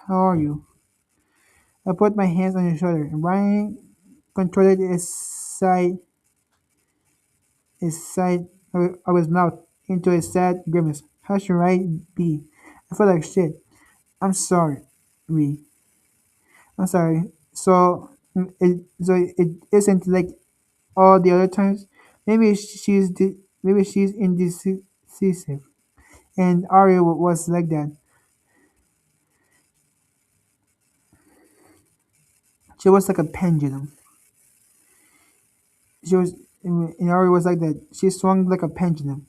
How are you? I put my hands on his shoulder. Brian contorted his side of his mouth into a sad grimace. How should I be? I feel like shit. I'm sorry. We. I'm sorry. So it isn't like all the other times. Maybe she's indecisive, and Arya was like that. She was like a pendulum. She was, and Arya was like that. She swung like a pendulum,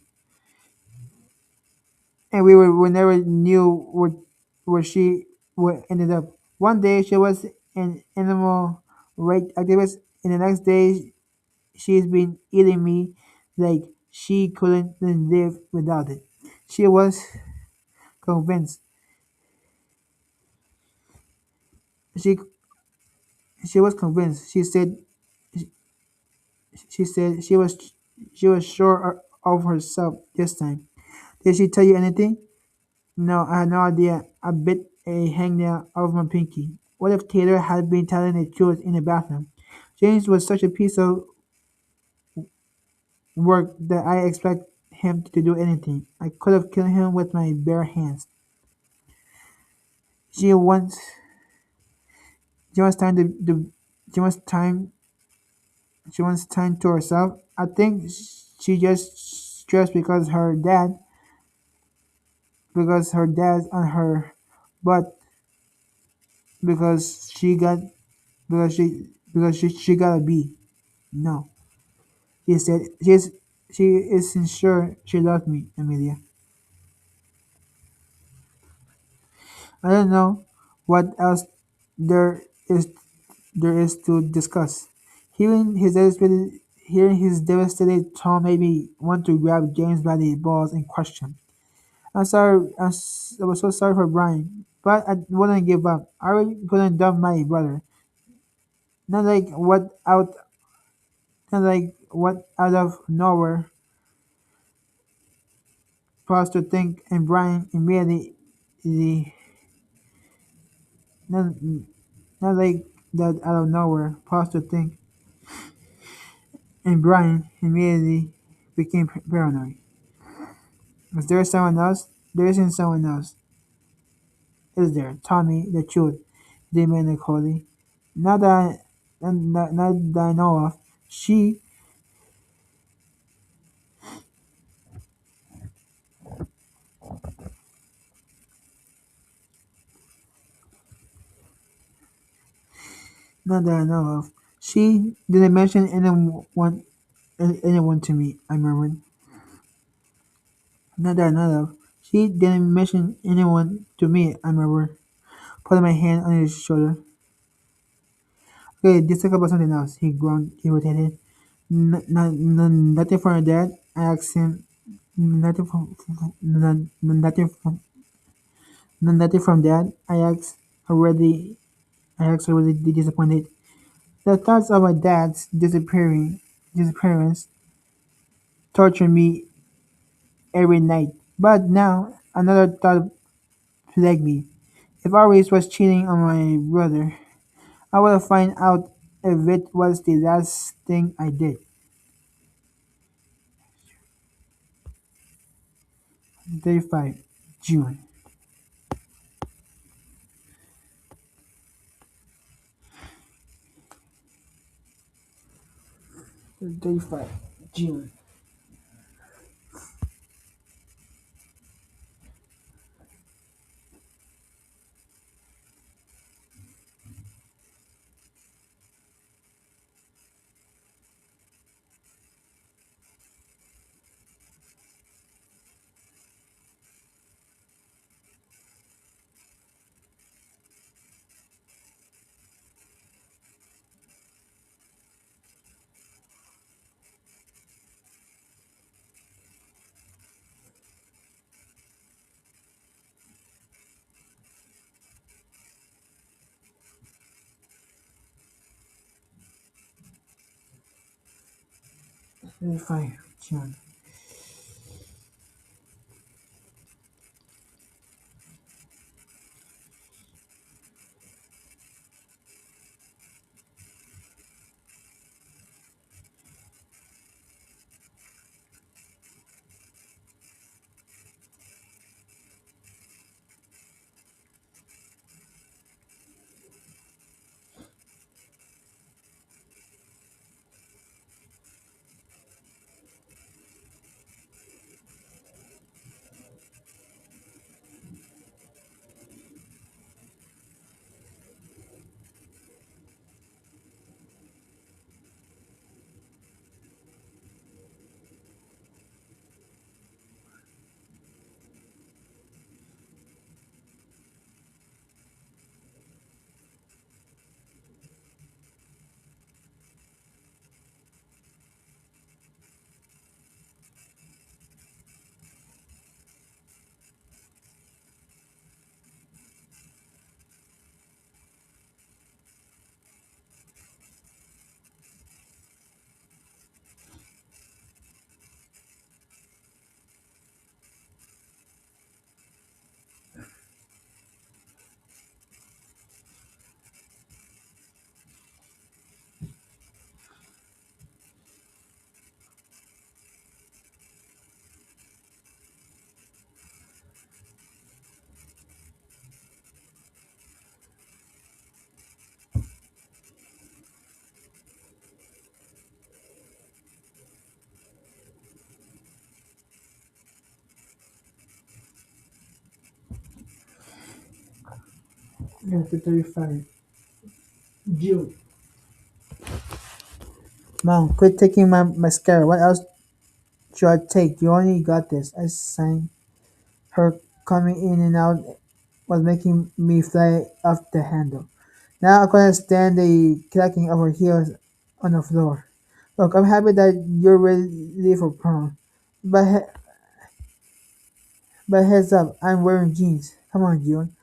and we never knew where she would ended up. One day she was an animal rights activist, and the next day she's been eating me like she couldn't live without it. She was convinced. She she was convinced. She said she was sure of herself this time. Did she tell you anything? No, I had no idea. I bit a hangnail off my pinky. What if Taylor had been telling the truth in the bathroom? James was such a piece of work that I expect him to do anything. I could have killed him with my bare hands. She wants she wants time to she wants time she wants time to herself. I think she just stressed because her dad's on her butt because she got because she got a B. No. He said she isn't sure she loves me, Amelia. I don't know what else there is there is to discuss. Hearing his devastated tone made me want to grab James by the balls and crush him. I'm sorry. I was so sorry for Brian, but I wouldn't give up. I really couldn't dump my brother. Not like what out, not like what out of nowhere paused to think, and Brian immediately, the not, not like that out of nowhere paused to think, and Brian immediately became paranoid. Was there someone else? There isn't someone else, is there? Tommy, the truth, demanded Cody. Not that I know of. She, not that I know of. She didn't mention anyone to me, I murmured. Not that I know of. She didn't mention anyone to me, I murmured, putting my hand on his shoulder. Okay, let's talk about something else, he groaned, irritated. Nothing for my dad? I asked him. Nothing for, nothing for. No, nothing from that. I asked already disappointed. The thoughts of my dad's disappearance torture me every night. But now another thought plagued me. If Aris was cheating on my brother, I will find out if it was the last thing I did. 35 June. 35 June. 35 June. 35 June. Mom, quit taking my mascara. What else should I take? You only got this. I signed. Her coming in and out was making me fly off the handle. Now I couldn't stand the clacking of her heels on the floor. Look, I'm happy that you're ready for prom. But, but heads up, I'm wearing jeans. Come on, June.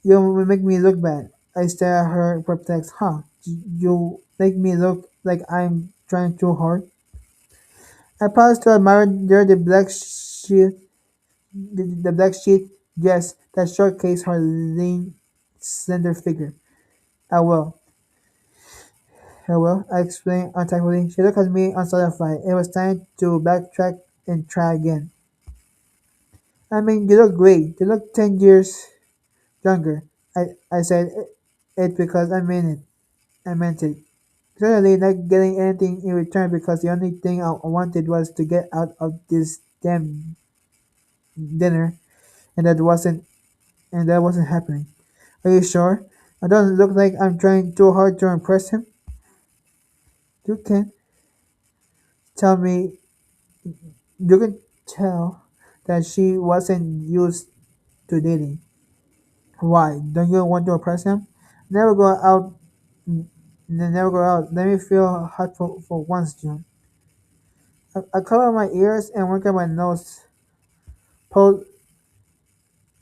You'll make me look bad. I stare at her perplexed. Huh? You make me look like I'm trying too hard. I paused to admire the black the black sheet dress that showcased her lean, slender figure. Ah well, ah well, I explained untactfully. She looked at me unsatisfied. It was time to backtrack and try again. I mean, you look great. You look 10 years younger. I said it because I meant it. I meant it. Certainly not getting anything in return because the only thing I wanted was to get out of this damn dinner, and that wasn't happening. Are you sure? I don't look like I'm trying too hard to impress him. You can tell me. You can tell that she wasn't used to dating. Why? Don't you want to impress him? Never go out. Never go out. Let me feel hot for once, June. I cover my ears and work on my nose. Pull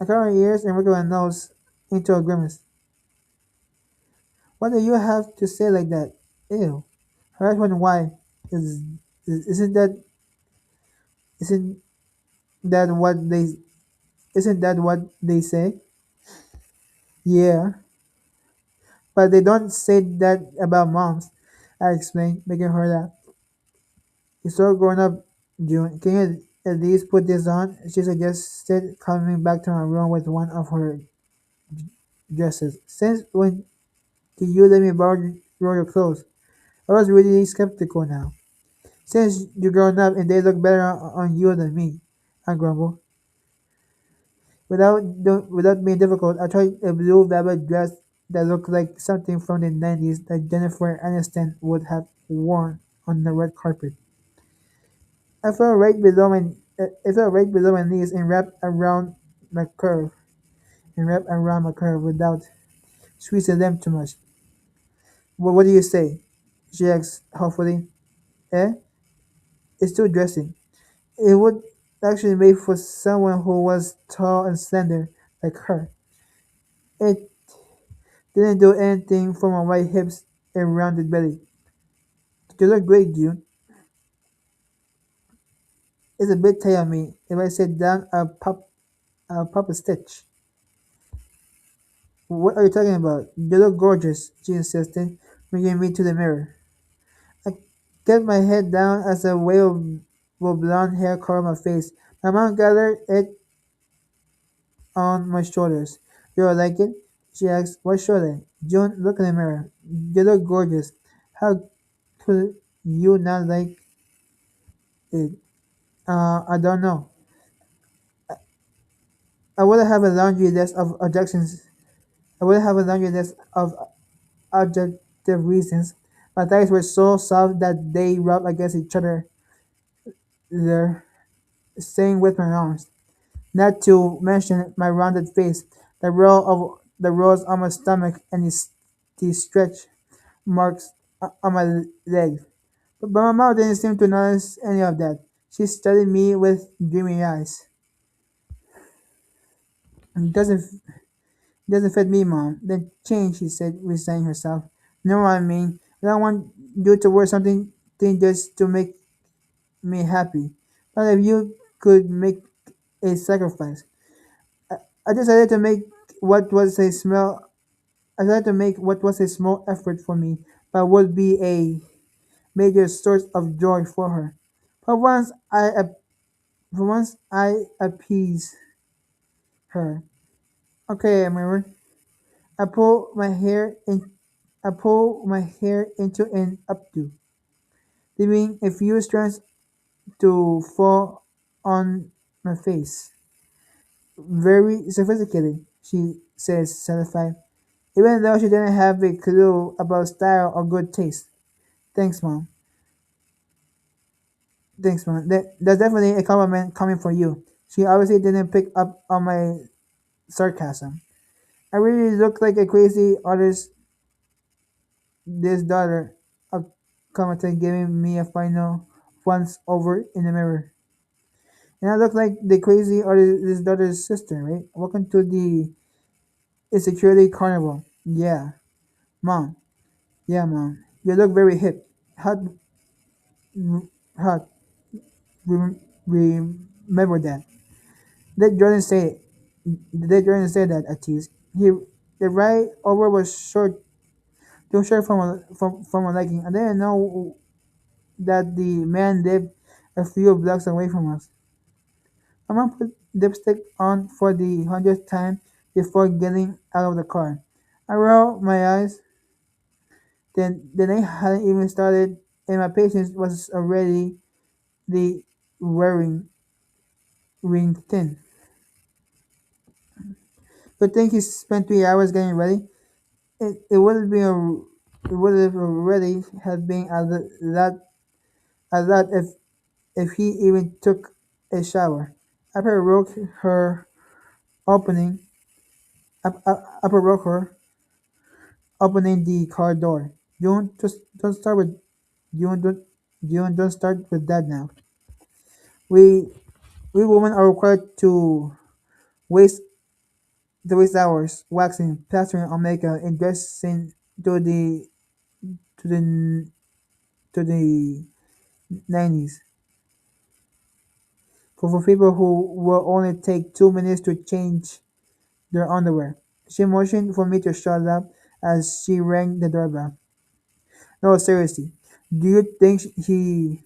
I cover my ears and wriggle my nose into a grimace. What do you have to say like that? Ew. Her eyes went wide. Is, isn't isn't that what they isn't that what they say? Yeah, but they don't say that about moms. I explained, making her laugh. You're so grown up, June. Can you at least put this on? She suggested, coming back to my room with one of her dresses. Since when did you let me borrow your clothes? I was really skeptical now. Since you're grown up and they look better on you than me, I grumbled. Without being difficult, I tried a blue velvet dress that looked like something from the 90s that Jennifer Aniston would have worn on the red carpet. I fell right below my it fell right below my knees and wrapped around my curve without squeezing them too much. What do you say? She asked hopefully. Eh? It's too dressing. It would actually make for someone who was tall and slender like her. It didn't do anything for my white hips and rounded belly. You look great, June. It's a bit tight on me. If I sit down, I'll pop a stitch. What are you talking about? You look gorgeous, she insisted, bringing me to the mirror. I kept my head down as a wave of blonde hair covered my face. My mom gathered it on my shoulders. You like it? She asked. What shoulder? June, look in the mirror. You look gorgeous. How could you not like it? I don't know. I would have a laundry list of objections. I would have a laundry list of objective reasons. My thighs were so soft that they rubbed against each other. There, staying with my arms. Not to mention my rounded face, the rows on my stomach, and the stretch marks on my leg. But my mom didn't seem to notice any of that. She studied me with dreamy eyes. It doesn't fit me, Mom. Then change, she said, resigning herself. You know what I mean? I don't want you to wear something thing just to make me happy. But if you could make a sacrifice. I decided to make what was a small I decided to make what was a small effort for me, but would be a major source of joy for her. For once for once I appease her. Okay, Amber. I pull my hair in I pull my hair into an updo, leaving a few strands to fall on my face. Very sophisticated, she says, satisfied, even though she didn't have a clue about style or good taste. Thanks, Mom. Thanks, Mom. That's definitely a compliment coming from you. She obviously didn't pick up on my sarcasm. I really look like a crazy artist. This daughter, a commented, giving me a final once over in the mirror. And I look like the crazy artist, this daughter's sister, right? Welcome to the Insecurity Carnival. Yeah, Mom. Yeah, Mom. You look very hip. Hot, hot. Rem- remember that. Let Jordan say Let Jordan say that, I teased. The ride over was too short from my liking. I didn't know that the man lived a few blocks away from us. My mom put lipstick on for the 100th time before getting out of the car. I rolled my eyes. Then the night hadn't even started, and my patience was already the wearing ring thin. But think he spent 3 hours getting ready. It would have been it would have already have been a lot if he even took a shower. I provoked her opening I provoked her opening the car door. Don't start with don't start with that now. We we women are required to waste the waste hours, waxing, plastering on makeup, and dressing to the to the to the 90s. For people who will only take 2 minutes to change their underwear. She motioned for me to shut up as she rang the doorbell. No, seriously. Do you think he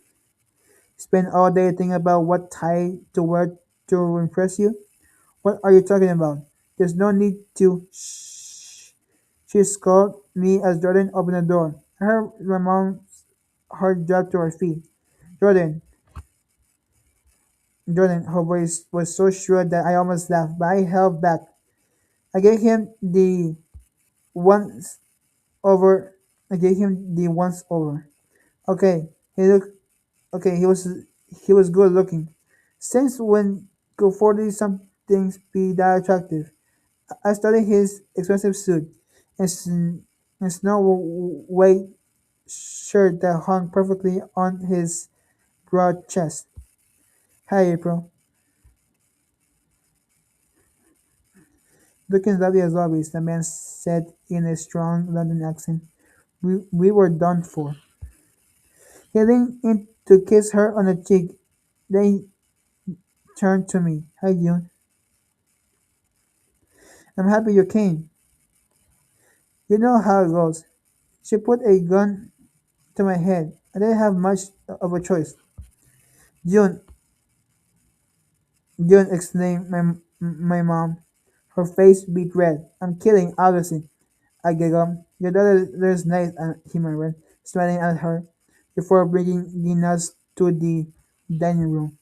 spent all day thinking about what tie to wear to impress you? What are you talking about? There's no need to. Shh. She scolded me as Jordan opened the door. I heard my mom's heart drop to her feet. Jordan, Jordan, her voice was so sure that I almost laughed, but I held back. I gave him the once over. I gave him the once over. Okay, he looked. Okay, he was good looking. Since when could 40-somethings be that attractive? I studied his expensive suit and, and snow white shirt that hung perfectly on his broad chest. Hi, April. Looking lovely as always, the man said in a strong London accent. We were done for. He leaned in to kiss her on the cheek, then he turned to me. Hi, June. I'm happy you came. You know how it goes. She put a gun to my head. I didn't have much of a choice. June, June exclaimed my mom. Her face beat red. I'm kidding, obviously. I giggled. Your daughter's nice, he murmured, smiling at her before bringing us to the dining room.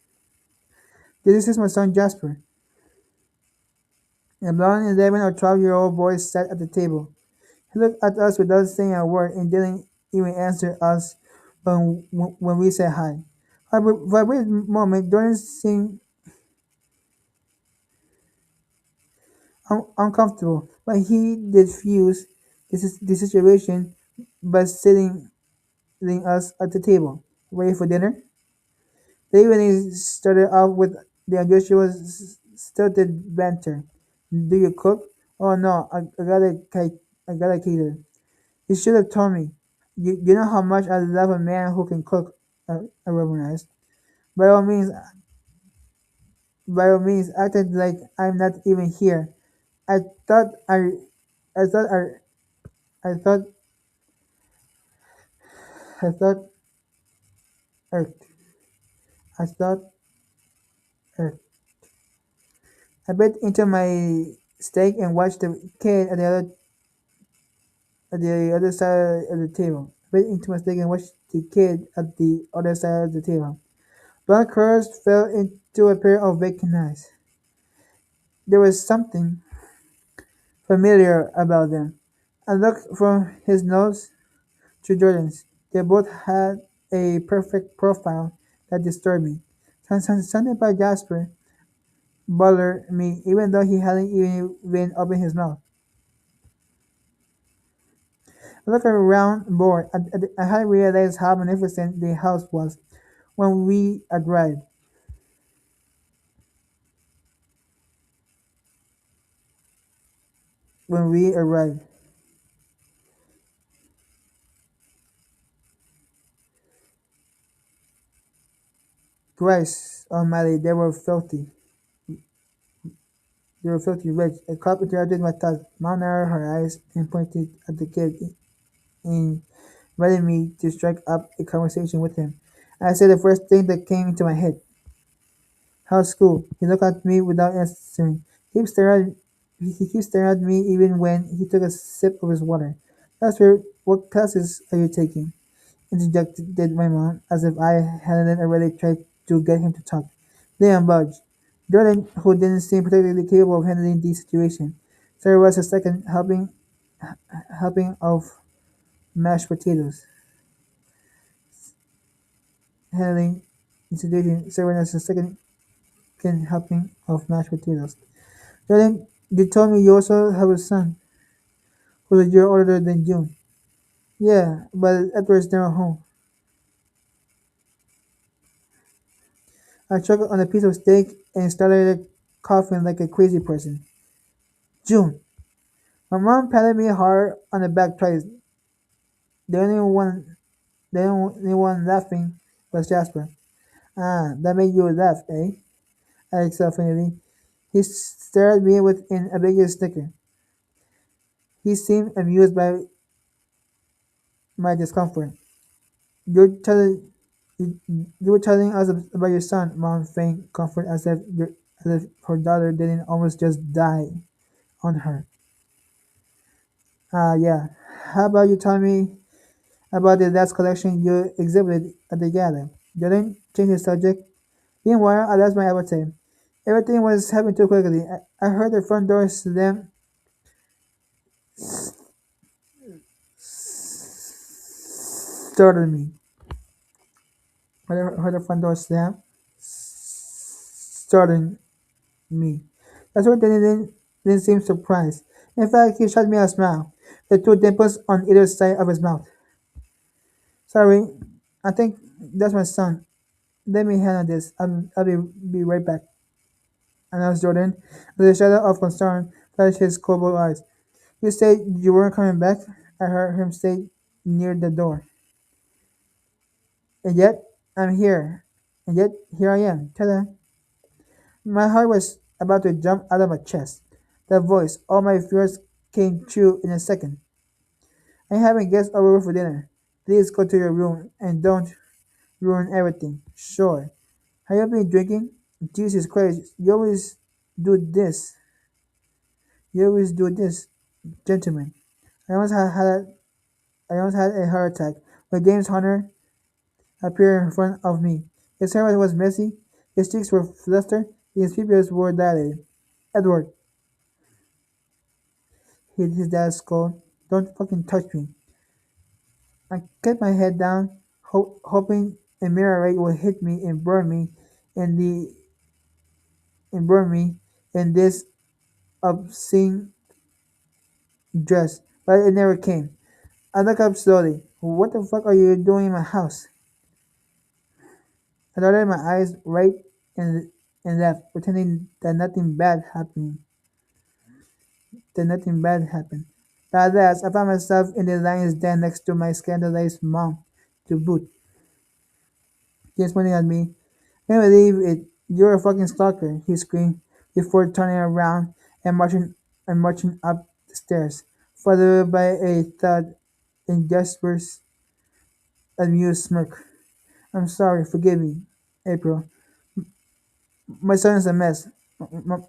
This is my son Jasper. A blond 11 or 12-year-old boy sat at the table. He looked at us without saying a word and didn't even answer us when we said hi. For a brief moment, Jordan seemed uncomfortable, but he diffused the situation by sitting us at the table. Ready for dinner? The evening started off with the unusual stilted banter. Do you cook? Oh no, I gotta cater. You should have told me. You know how much I love a man who can cook. I recognized. By all means, by all means, acted like I'm not even here. I thought I thought I thought I thought I, I thought I, I bit into my steak and watched the kid at the other side of the table. Bit into my steak and watched the kid at the other side of the table. Black curls fell into a pair of vacant eyes. There was something familiar about them. I looked from his nose to Jordan's. They both had a perfect profile that disturbed me. Something about Jasper bothered me, even though he hadn't even opened his mouth. I looked around bored. I hadn't realized how magnificent the house was when we arrived. When we arrived, Christ Almighty, they were filthy rich. A cop interrupted my thoughts. Mom narrowed her eyes and pointed at the kid, inviting me to strike up a conversation with him. I said the first thing that came into my head. How's school? He looked at me without answering. He keeps staring at me even when he took a sip of his water. Jasper, what classes are you taking? Interjected my mom, as if I hadn't already tried to get him to talk. Leon budged. Jordan, who didn't seem particularly capable of handling the situation, served us a second helping of mashed potatoes. Handling the situation, serving us a second helping of mashed potatoes. Jordan, you told me you also have a son who's a year older than June. Yeah, but Edward's never home. I choked on a piece of steak and started coughing like a crazy person. June. My mom patted me hard on the back twice. The only one, the only one laughing was Jasper. Ah, that made you laugh, eh? I exclaimed faintly. He stared at me with an ambiguous snicker. He seemed amused by my discomfort. You're telling you were telling us about your son, Mom feigned comfort as if her daughter didn't almost just die on her. Ah, yeah. How about you tell me about the last collection you exhibited at the gala? Jordan changed the subject. Meanwhile, I lost my appetite. Everything was happening too quickly. I heard the front door slam, startled me. I heard the front door slam, startled me. That's why didn't seem surprised. In fact, he shot me a smile, the two dimples on either side of his mouth. Sorry, I think that's my son. Let me handle this. I'll be right back. Announced Jordan, with a shadow of concern flashed his cold eyes. You said you weren't coming back? I heard him say near the door. And yet, I'm here. And yet, here I am. Ta-da. My heart was about to jump out of my chest. That voice, all my fears came true in a second. I haven't guests over for dinner. Please go to your room and don't ruin everything. Sure. Have you been drinking? Jesus Christ, do this. You always do this, gentlemen. I almost I almost had a heart attack when James Hunter appeared in front of me. His hair was messy, his cheeks were flustered, his pupils were dilated. Edward, his dad scolded. Don't fucking touch me. I kept my head down, hoping a mirror ray would hit me in the and burn me in this obscene dress, but it never came. I looked up slowly. What the fuck are you doing in my house? I darted my eyes right and left, pretending that nothing bad happened. But at last, I found myself in the lion's den next to my scandalized mom, to boot. Just pointing at me. Can't believe it. You're a fucking stalker, he screamed, before turning around and marching up the stairs, followed by a thud in Jasper's amused smirk. I'm sorry, forgive me, April. My son is a mess.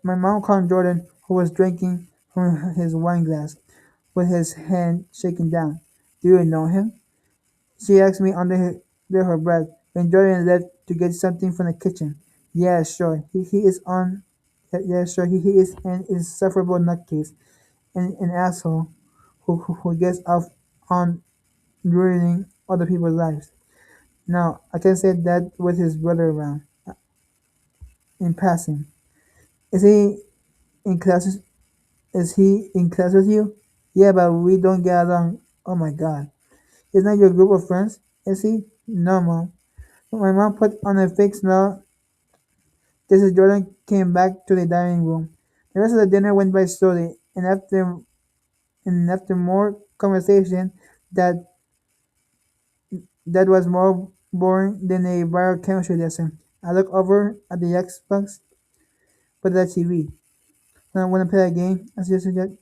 My mom called Jordan, who was drinking from his wine glass, with his hand shaking down. Do you know him? She asked me under her breath when Jordan left to get something from the kitchen. Yeah, sure. He is on. Yeah, sure. He is an insufferable nutcase and an asshole who gets off on ruining other people's lives. Now, I can say that with his brother around in passing. Is he in class? Is he in class with you? Yeah, but we don't get along. Oh my god. Isn't that your group of friends? Is he? No, mom. My mom put on a fake smile. This is Jordan came back to the dining room. The rest of the dinner went by slowly, and after more conversation that that was more boring than a biochemistry lesson. I looked over at the Xbox, but the TV. I want to play a game, I suggested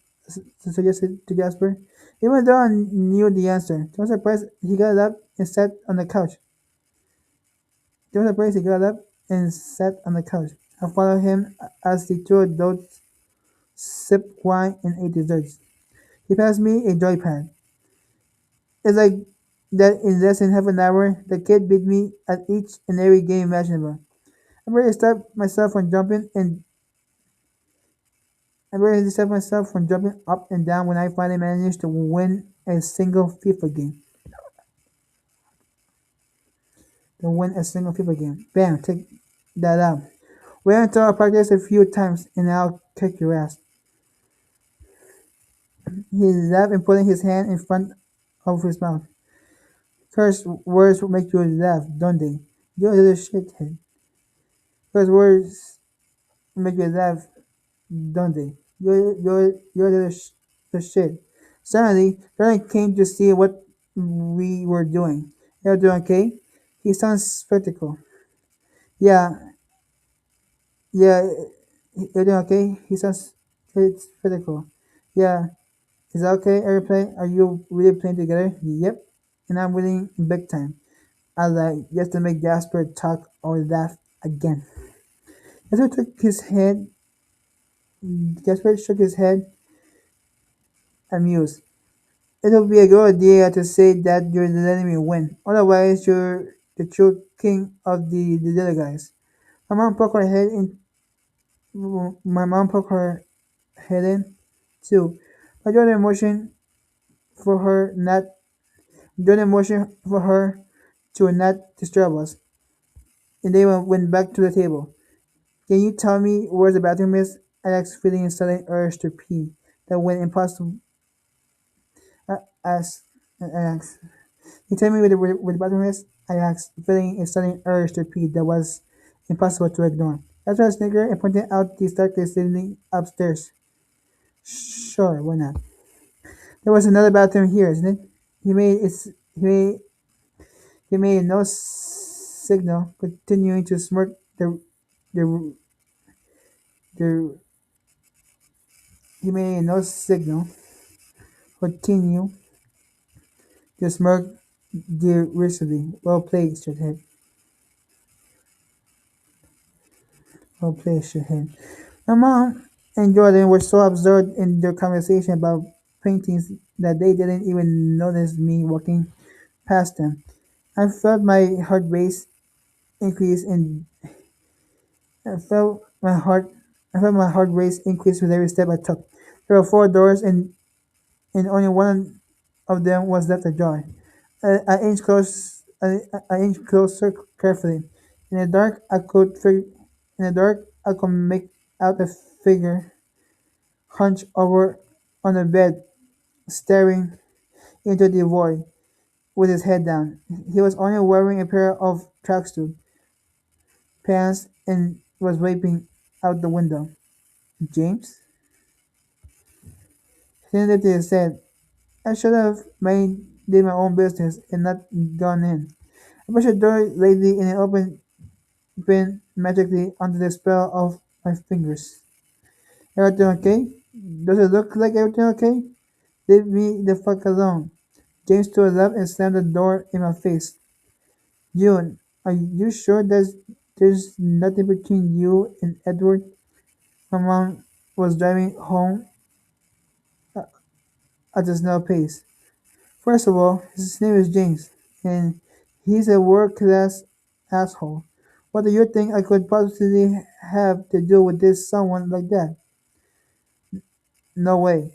to Jasper. Even though I knew the answer, to my surprise, he got up and sat on the couch. To my surprise, he got up and sat on the couch. I followed him as the two adults sipped wine and ate desserts. He passed me a joypad. It's like that in less than half an hour, the kid beat me at each and every game imaginable. I barely stopped myself from jumping and I barely stopped myself from jumping up and down when I finally managed to win a single FIFA game. Bam, take that out. Wait until I practice a few times and I'll kick your ass. He laughed and putting his hand in front of his mouth. Curse words will make you laugh, don't they? You're a little shithead. Curse words make you laugh, don't they? You're the shit. Suddenly, Jordan came to see what we were doing. You're doing okay? He sounds skeptical. Yeah, yeah, you're doing okay? He sounds skeptical. Yeah, is that okay? Are you playing? Are you really playing together? Yep. And I'm winning big time. I like just to make Jasper talk or laugh again. Jasper took his head. Jasper shook his head, amused. It would be a good idea to say that you're letting me win. Otherwise, you're the true king of the little guys. My mom poked her head in. My mom poked her head in too. But Jordan motioned for her not. Jordan motioned for her to not disturb us, and they went back to the table. Can you tell me where the bathroom is? I asked, feeling a sudden urge to pee that went impossible. I asked. I asked. He told me where the bathroom is. I asked, feeling a sudden urge to pee that was impossible to ignore. That's why I snickered and pointed out the staircase leading upstairs. Sure, why not? There was another bathroom here, isn't it? He made its, he made, he made no signal, continuing to smirk. The, the, he made no signal, continue to smirk derisively. Well played, shithead. Well played, shithead. My mom and Jordan were so absorbed in their conversation about paintings that they didn't even notice me walking past them. I felt my heart race increase in I felt my heart I felt my heart race increase with every step I took. There were four doors and only one of them was left ajar. I inched closer carefully. In the dark I could make out a figure hunched over on a bed, staring into the void with his head down. He was only wearing a pair of tracksuit pants and was waving out the window. James? He lifted his head. I should have did my own business and not gone in. I pushed the door lightly and it opened magically under the spell of my fingers. Everything okay? Does it look like everything okay? Leave me the fuck alone. James stood up and slammed the door in my face. June, are you sure there's nothing between you and Edward? My mom was driving home at a snail pace. First of all, his name is James, and he's a world-class asshole. What do you think I could possibly have to do with this someone like that? No way.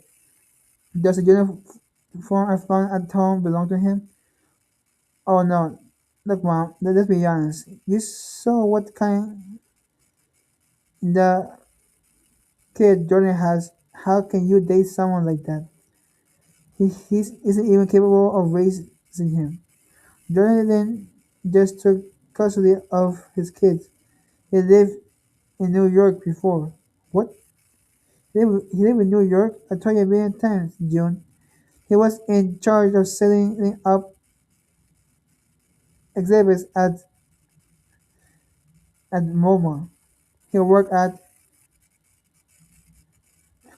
Does the uniform I found at home belong to him? Oh no. Look, Mom, let's be honest. You saw what kind the kid Jordan has. How can you date someone like that? He isn't even capable of raising him. Jordan then just took custody of his kids. He lived in New York before. What? He lived in New York? I told you a million times, June. He was in charge of setting up exhibits at MoMA. He worked at.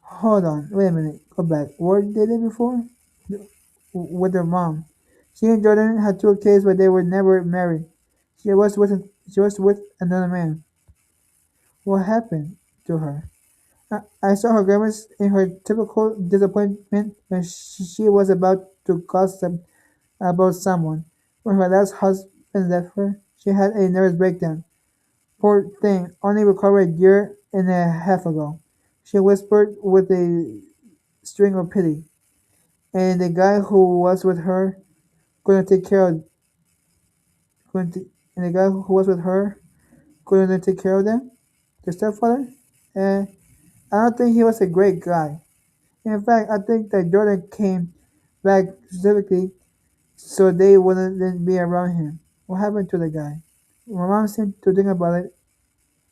Hold on, wait a minute. Go back. Where did they live before? With their mom. She and Jordan had two kids, but they were never married. She was with another man. What happened to her? I saw her grimace in her typical disappointment when she was about to gossip about someone. When her last husband left her, she had a nervous breakdown. Poor thing, only recovered a year and a half ago. She whispered with a string of pity. And the guy who was with her couldn't take care of couldn't, and the guy who was with her couldn't take care of them. The stepfather? Eh, I don't think he was a great guy. In fact, I think that Jordan came back specifically so they wouldn't then be around him. What happened to the guy? My mom seemed to think about it,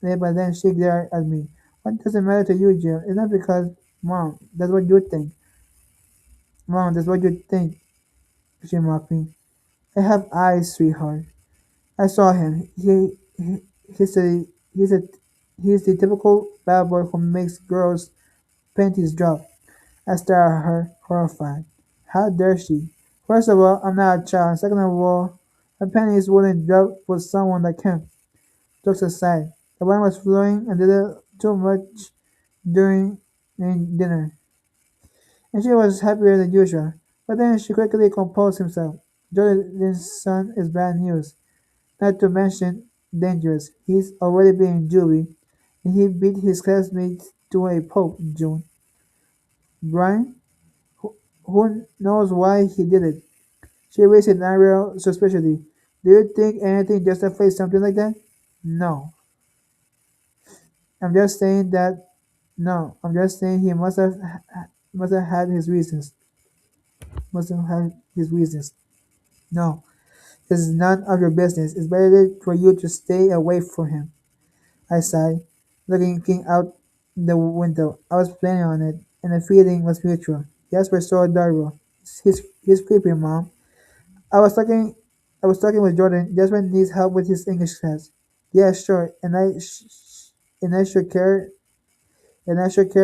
but then she glared at me. What does it matter to you, Jim? It's not because Mom, that's what you think. Mom, that's what you think, she mocked me. I have eyes, sweetheart. I saw him. He's a, he's a, he's the typical bad boy who makes girls' panties drop. I stared at her, horrified. How dare she? First of all, I'm not a child. Second of all, my panties wouldn't drop with someone like him. Jokes aside, the wine was flowing and a little too much during dinner, and she was happier than usual. But then she quickly composed himself. Jordan's son is bad news, not to mention dangerous. He's already been in juvie, and he beat his classmates to a pulp, June. Brian, who knows why he did it? She raised an eyebrow suspiciously. Do you think anything justifies something like that? No. I'm just saying that. No, I'm just saying he must have had his reasons. Must have had his reasons. No, this is none of your business. It's better for you to stay away from him. I sighed, looking out the window. I was planning on it, and the feeling was mutual. Jasper saw Darrow. He's creepy, Mom. I was talking I was talking with Jordan. Jasper needs help with his English class. Yeah, sure. And I should care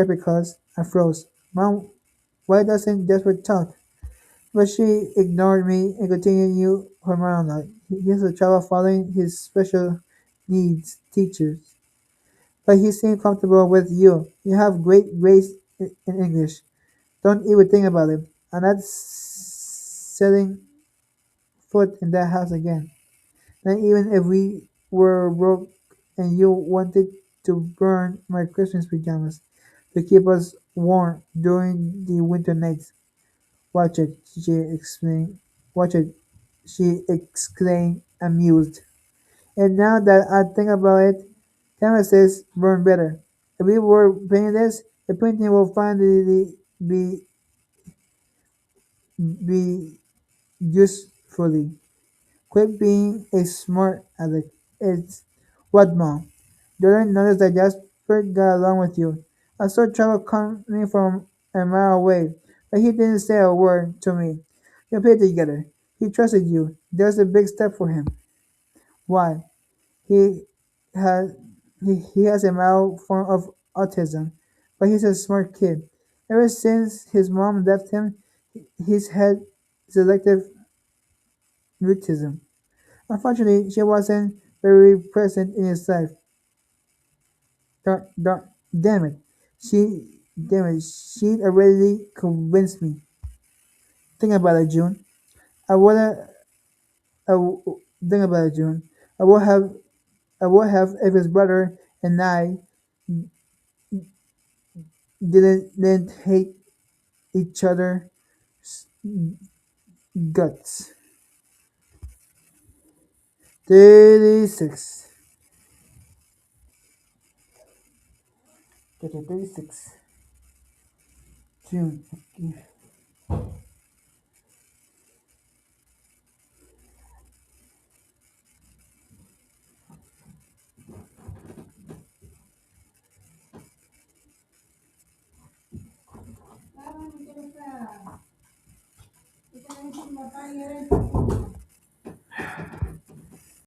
because I froze. Mom, why doesn't Jasper talk? But she ignored me and continued her monologue. He has a trouble following his special needs teachers. But he seemed comfortable with you. You have great grades in English. Don't even think about it. I'm not setting foot in that house again. Not even if we were broke and you wanted to burn my Christmas pajamas to keep us warm during the winter nights. Watch it, she explained. Watch it, she exclaimed, amused. And now that I think about it, canvases burn better. If we were painting the painting will finally be usefully. Quit being a smart aleck. It's what, Mom? Jordan noticed that Jasper got along with you. I saw trouble coming from a mile away, but he didn't say a word to me. You played together. He trusted you. There's a big step for him. Why? He has he has a mild form of autism, but he's a smart kid. Ever since his mom left him, he's had selective mutism. Unfortunately, she wasn't very present in his life. Dar- dar- damn it. She'd already convinced me. Think about it, June. I would think about it, June. I would have, I would have if his brother and I didn't hate each other guts. 36. Chapter 36. June.